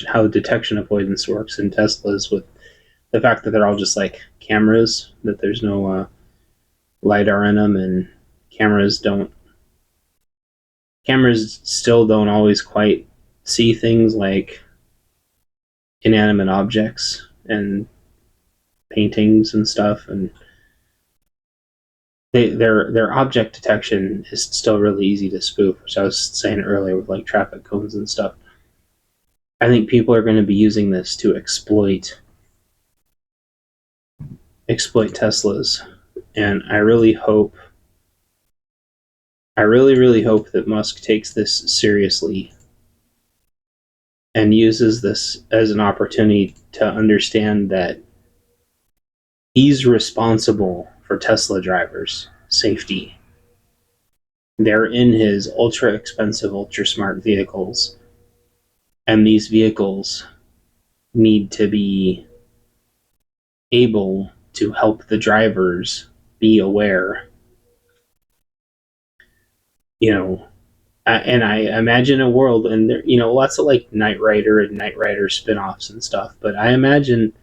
how detection avoidance works in Teslas, with the fact that they're all just like cameras, that there's no LiDAR in them, and cameras still don't always quite see things like inanimate objects and paintings and stuff, and their object detection is still really easy to spoof, which I was saying earlier with like traffic cones and stuff. I think people are going to be using this to exploit Teslas, and I really really hope that Musk takes this seriously and uses this as an opportunity to understand that he's responsible for Tesla drivers' safety. They're in his ultra expensive, ultra smart vehicles, and these vehicles need to be able to help the drivers be aware, you know. And I imagine a world, and there, lots of like Knight Rider and Knight Rider spin-offs and stuff. But I imagine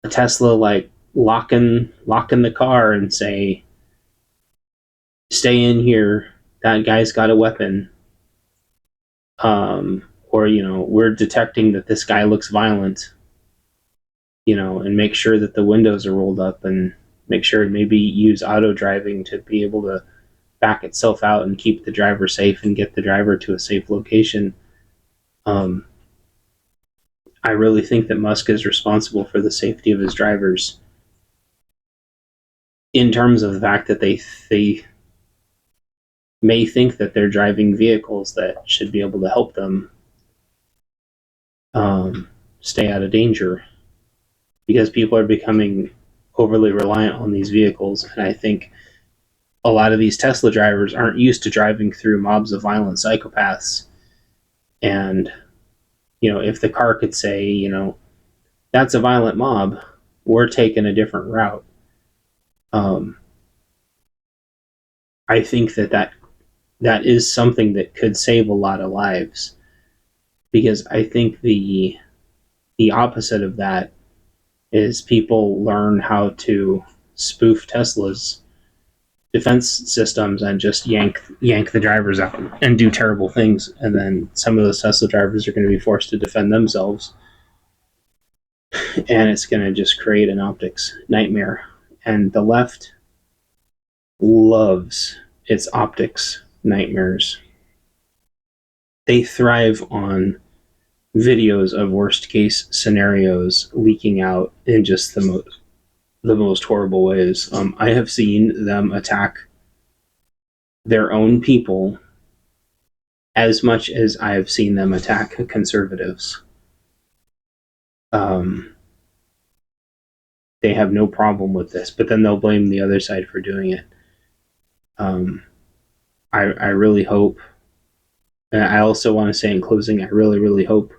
a Tesla like locking the car and say, "Stay in here. That guy's got a weapon." Or we're detecting that this guy looks violent. And make sure that the windows are rolled up, and make sure maybe use auto driving to be able to back itself out and keep the driver safe and get the driver to a safe location. I really think that Musk is responsible for the safety of his drivers, in terms of the fact that they may think that they're driving vehicles that should be able to help them stay out of danger, because people are becoming overly reliant on these vehicles. And I think a lot of these Tesla drivers aren't used to driving through mobs of violent psychopaths. And, if the car could say, that's a violent mob, we're taking a different route. I think that is something that could save a lot of lives, because I think the opposite of that is people learn how to spoof Tesla's defense systems and just yank the drivers out and do terrible things, and then some of those Tesla drivers are going to be forced to defend themselves, and it's going to just create an optics nightmare. And the left loves its optics nightmares. They thrive on videos of worst case scenarios leaking out in just the most horrible ways. I have seen them attack their own people as much as I have seen them attack conservatives. They have no problem with this, but then they'll blame the other side for doing it. I really hope, and I also want to say in closing, I really, really hope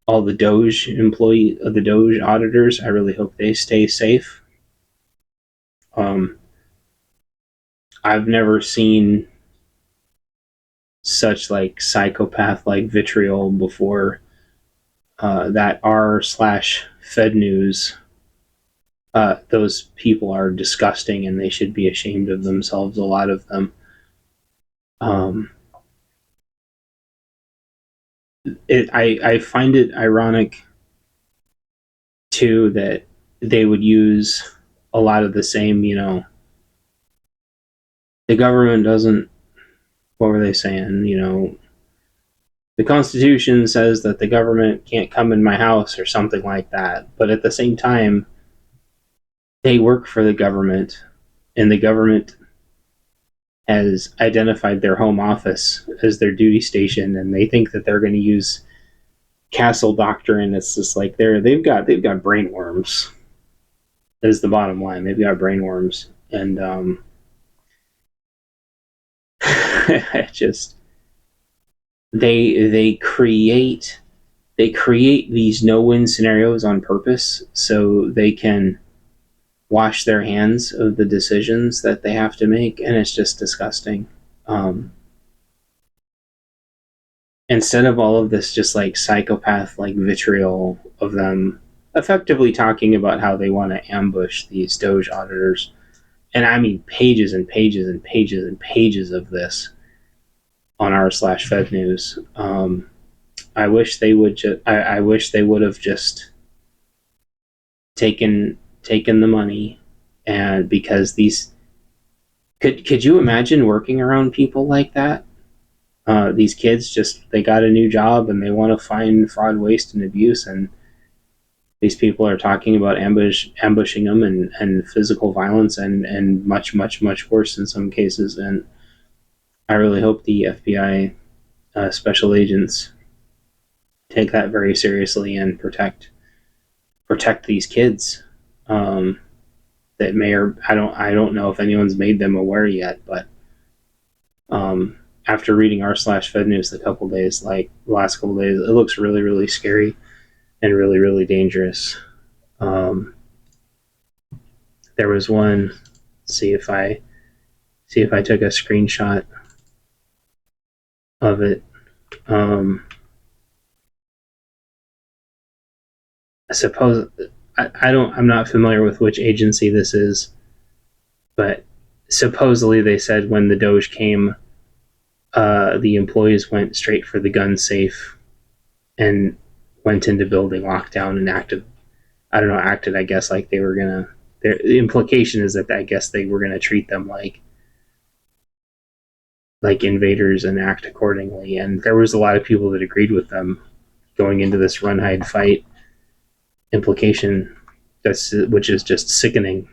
all the Doge the Doge auditors, I really hope they stay safe. I've never seen such like psychopath like vitriol before. That r/Fed News, those people are disgusting, and they should be ashamed of themselves, a lot of them. I find it ironic too that they would use a lot of the same, the government doesn't, what were they saying, the Constitution says that the government can't come in my house or something like that. But at the same time, they work for the government, and the government has identified their home office as their duty station, and they think that they're going to use castle doctrine. It's just like they've got brainworms. Is the bottom line. They've got brainworms, and just they create these no-win scenarios on purpose so they can wash their hands of the decisions that they have to make, and it's just disgusting. Instead of all of this just like psychopath like vitriol of them effectively talking about how they want to ambush these Doge auditors, and I mean pages and pages and pages and pages of this on r/Fed News. I wish they would I wish they would have just taken the money, and because these could you imagine working around people like that? These kids they got a new job and they want to find fraud, waste, and abuse, and these people are talking about ambushing them and physical violence and much, much, much worse in some cases. And I really hope the FBI special agents take that very seriously and protect these kids. That may or I don't know if anyone's made them aware yet, but after reading r/Fed News the last couple days, it looks really, really scary and really, really dangerous. There was one. See if I took a screenshot of it. I suppose I don't. I'm not familiar with which agency this is, but supposedly they said when the doge came, the employees went straight for the gun safe and went into building lockdown and acted. I don't know. Acted, I guess, like they were gonna. The implication is that I guess they were gonna treat them like invaders and act accordingly. And there was a lot of people that agreed with them going into this run hide fight implication, which is just sickening.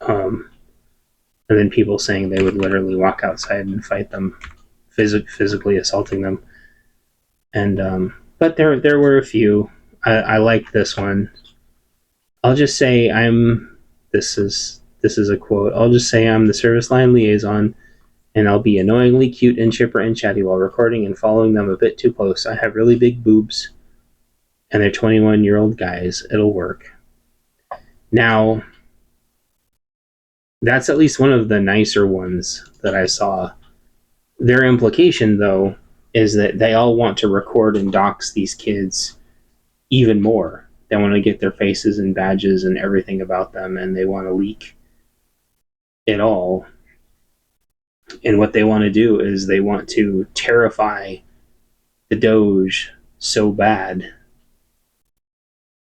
And then people saying they would literally walk outside and fight them, physically assaulting them. And but there were a few. I liked this one. I'll just say I'm. This is a quote. I'll just say I'm the service line liaison, and I'll be annoyingly cute and chipper and chatty while recording and following them a bit too close. I have really big boobs, and they're 21-year-old guys. It'll work. Now, that's at least one of the nicer ones that I saw. Their implication, though, is that they all want to record and dox these kids even more. They want to get their faces and badges and everything about them, and they want to leak it all. And what they want to do is they want to terrify the doge so bad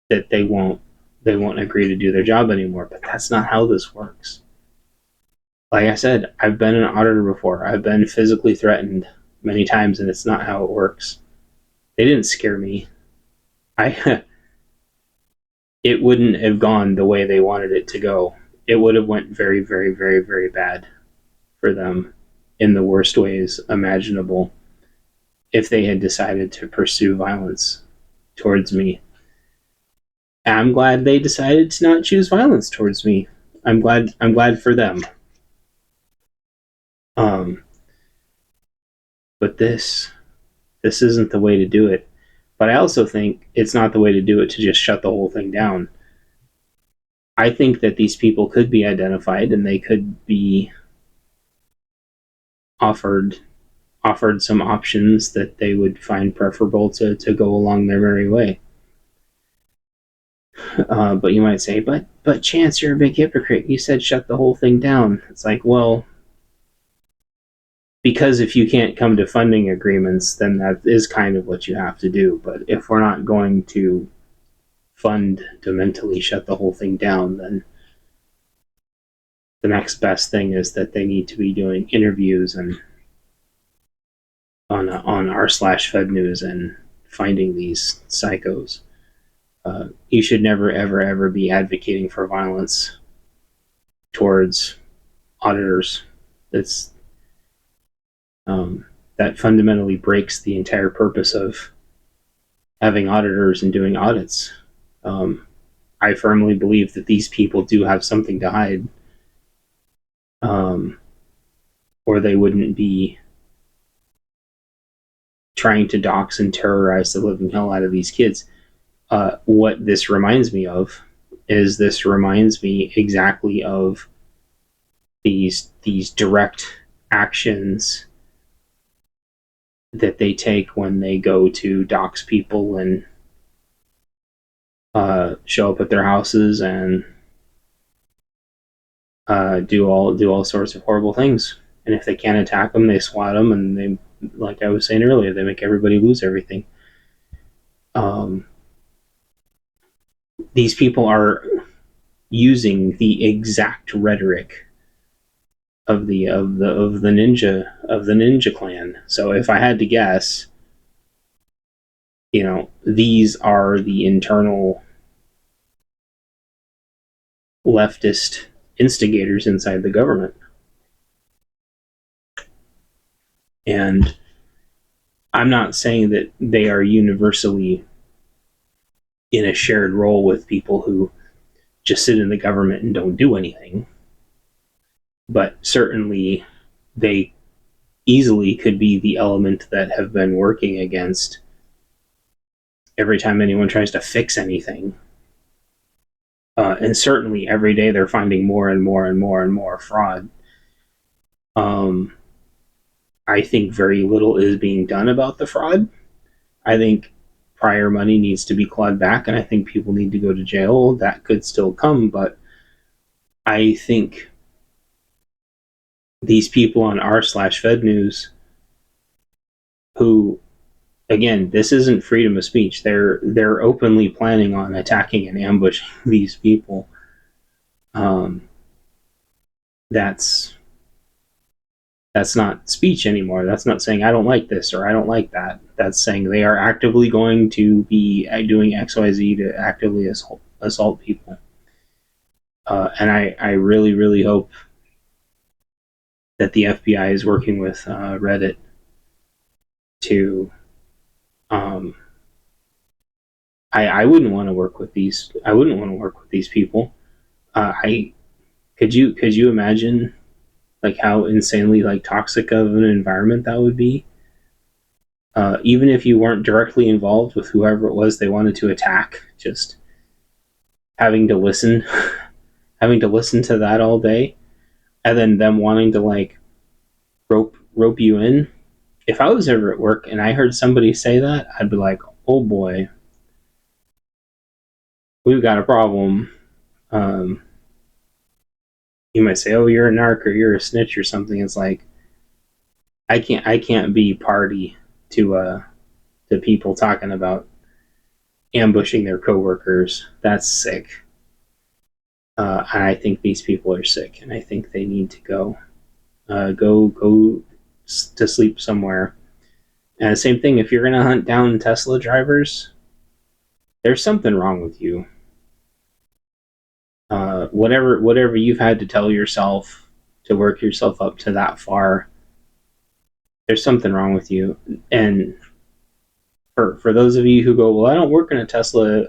that they won't agree to do their job anymore. But that's not how this works. Like I said, I've been an auditor before. I've been physically threatened many times, and it's not how it works. They didn't scare me. It wouldn't have gone the way they wanted it to go. It would have went very, very, very, very bad for them in the worst ways imaginable if they had decided to pursue violence towards me. I'm glad they decided to not choose violence towards me. I'm glad for them. But this isn't the way to do it. But I also think it's not the way to do it to just shut the whole thing down. I think that these people could be identified and they could be offered some options that they would find preferable to go along their merry way. But you might say, but Chance, you're a big hypocrite. You said shut the whole thing down. It's like, well, because if you can't come to funding agreements, then that is kind of what you have to do. But if we're not going to fundamentally shut the whole thing down, then the next best thing is that they need to be doing interviews and on r/Fed News and finding these psychos. You should never, ever, ever be advocating for violence towards auditors. That's that fundamentally breaks the entire purpose of having auditors and doing audits. I firmly believe that these people do have something to hide, or they wouldn't be trying to dox and terrorize the living hell out of these kids. What this reminds me of is exactly of these direct actions that they take when they go to dox people and show up at their houses and do all sorts of horrible things. And if they can't attack them, they swat them, and they, like I was saying earlier, they make everybody lose everything. These people are using the exact rhetoric of the ninja clan. So if I had to guess, these are the internal leftist instigators inside the government. And I'm not saying that they are universally in a shared role with people who just sit in the government and don't do anything. But certainly they easily could be the element that have been working against every time anyone tries to fix anything. and certainly every day they're finding more and more and more and more fraud. Um, I think very little is being done about the fraud. I think prior money needs to be clawed back, and I think people need to go to jail. That could still come, but I think these people on r/Fed News, who, again, this isn't freedom of speech. They're openly planning on attacking and ambushing these people. That's not speech anymore. That's not saying I don't like this or I don't like that. That's saying they are actively going to be doing XYZ to actively assault people. And I really, really hope that the FBI is working with Reddit to. I wouldn't want to work with these. I wouldn't want to work with these people. I could you imagine like how insanely like toxic of an environment that would be? Even if you weren't directly involved with whoever it was they wanted to attack, just having to listen, having to listen to that all day, and then them wanting to like rope you in. If I was ever at work and I heard somebody say that, I'd be like, "Oh boy, we've got a problem." Um, you might say, "Oh, you're a narc or you're a snitch or something." It's like I can't be party to people talking about ambushing their coworkers. That's sick. And I think these people are sick, and I think they need to go to sleep somewhere. And the same thing, if you're gonna hunt down Tesla drivers, there's something wrong with you. Whatever you've had to tell yourself to work yourself up to that far, there's something wrong with you. And for those of you who go, well, I don't work in a Tesla,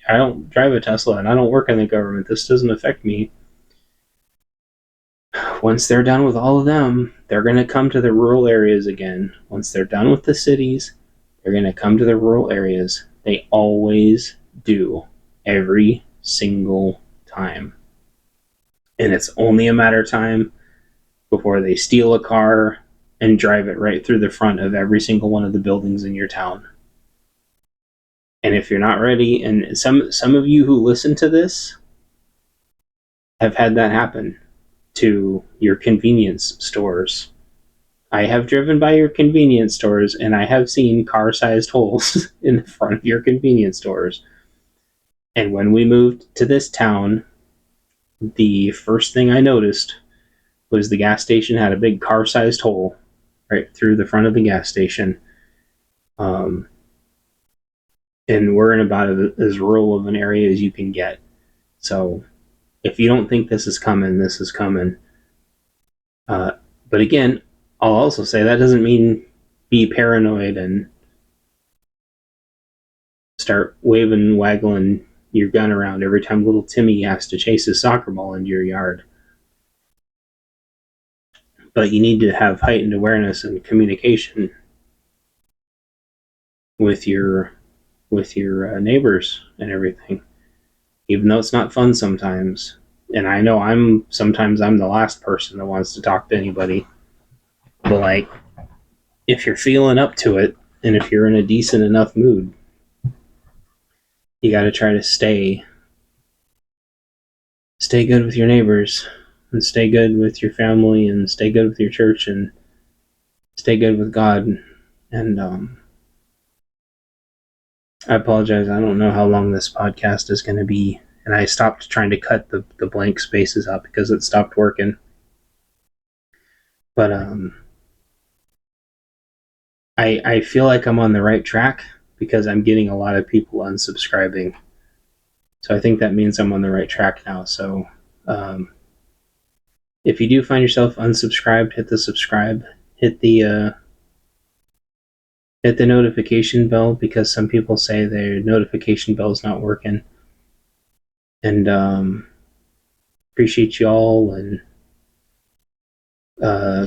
I don't drive a Tesla, and I don't work in the government, this doesn't affect me. Once they're done with all of them, they're going to come to the rural areas again. Once they're done with the cities, they're going to come to the rural areas. They always do, every single time. And it's only a matter of time before they steal a car and drive it right through the front of every single one of the buildings in your town. And if you're not ready, and some of you who listen to this have had that happen to your convenience stores. I have driven by your convenience stores and I have seen car-sized holes in the front of your convenience stores. And when we moved to this town, the first thing I noticed was the gas station had a big car-sized hole right through the front of the gas station. And we're in about as rural of an area as you can get. So if you don't think this is coming, this is coming. But again, I'll also say that doesn't mean be paranoid and start waggling your gun around every time little Timmy has to chase his soccer ball into your yard. But you need to have heightened awareness and communication with your neighbors and everything, even though it's not fun sometimes. And I know I'm the last person that wants to talk to anybody, but like, if you're feeling up to it and if you're in a decent enough mood, you got to try to stay good with your neighbors and stay good with your family and stay good with your church and stay good with God. And I apologize, I don't know how long this podcast is going to be, and I stopped trying to cut the blank spaces out because it stopped working. But I feel like I'm on the right track because I'm getting a lot of people unsubscribing. So I think that means I'm on the right track now. So if you do find yourself unsubscribed, hit the subscribe, hit the notification bell, because some people say their notification bell is not working. And appreciate y'all, and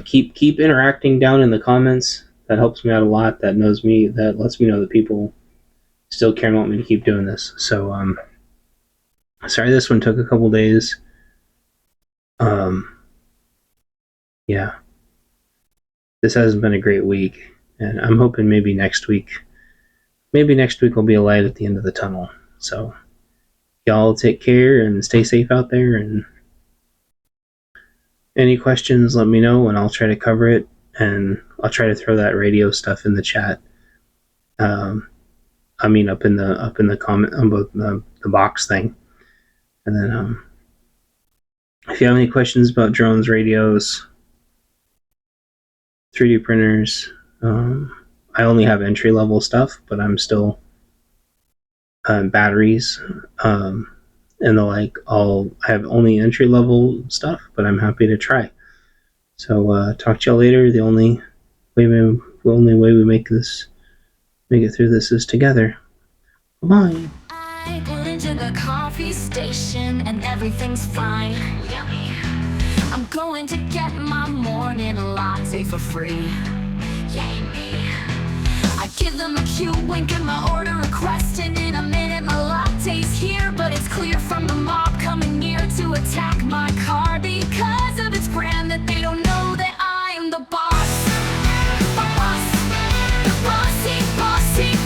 keep interacting down in the comments. That helps me out a lot. That lets me know that people still care and want me to keep doing this. So Sorry, this one took a couple days. Yeah, this hasn't been a great week, and I'm hoping maybe next week will be a light at the end of the tunnel. So y'all take care and stay safe out there, and any questions, let me know and I'll try to cover it, and I'll try to throw that radio stuff in the chat. Up in the comment about the box thing. And then if you have any questions about drones, radios, 3D printers, I only have entry level stuff, but I'm still batteries and the like. I have only entry level stuff, but I'm happy to try. So talk to y'all later. The only way we make it through this is together. Bye. I pull into the coffee station and everything's fine. Yummy. I'm going to get my morning latte for free. Yay me. I give them a cute wink and my order request, and in a minute my latte's here. But it's clear from the mob coming near to attack my car because of its brand that they don't know that I'm the boss.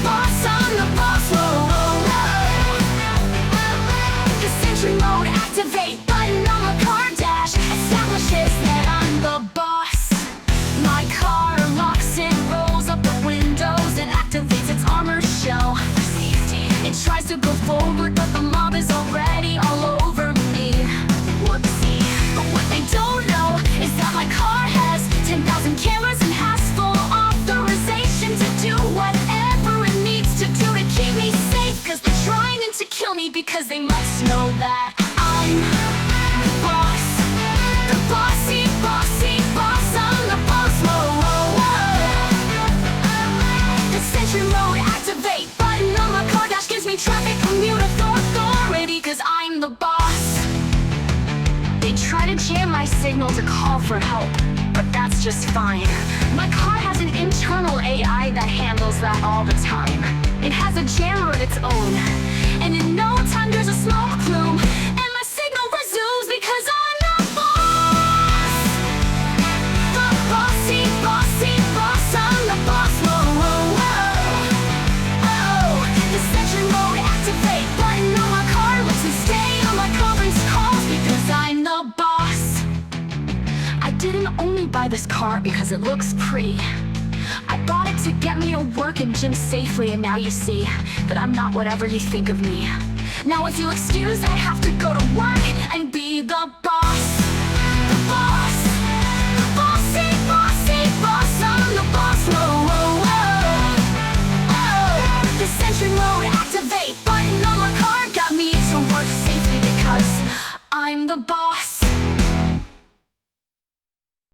Boss, I'm the boss. Whoa, whoa, whoa. The sentry mode activate button on the car dash establishes that I'm the boss. My car locks and rolls up the windows and activates its armor shell for safety. It tries to go forward, but the mob is already all over me. Whoopsie. But what they don't know is that my car has 10,000 cameras and has full authorization to do whatever it needs to do to keep me safe. Cause they're trying to kill me because they must know that I'm the boss. The bossy boss, I'm the boss. Whoa, whoa, whoa. The sentry mode activate button on my car dash gives me traffic commute authority cause I'm the boss. They try to jam my signal to call for help, but that's just fine. My car has an internal AI that handles that all the time. It has a jammer of its own, and in no time there's a smoke plume, and my signal resumes because I'm the boss. The bossy boss, I'm the boss. Whoa, whoa, whoa. Oh, the sentry mode activate button on my car lets me stay on my conference calls because I'm the boss. I didn't only buy this car because it looks pretty. I bought it to get me to work and gym safely, and now you see that I'm not whatever you think of me. Now if you'll excuse, I have to go to work and be the boss. The boss. Bossy, boss, I'm the boss. Whoa, whoa, whoa. Oh, the sentry mode activate button on my car got me to work safely because I'm the boss.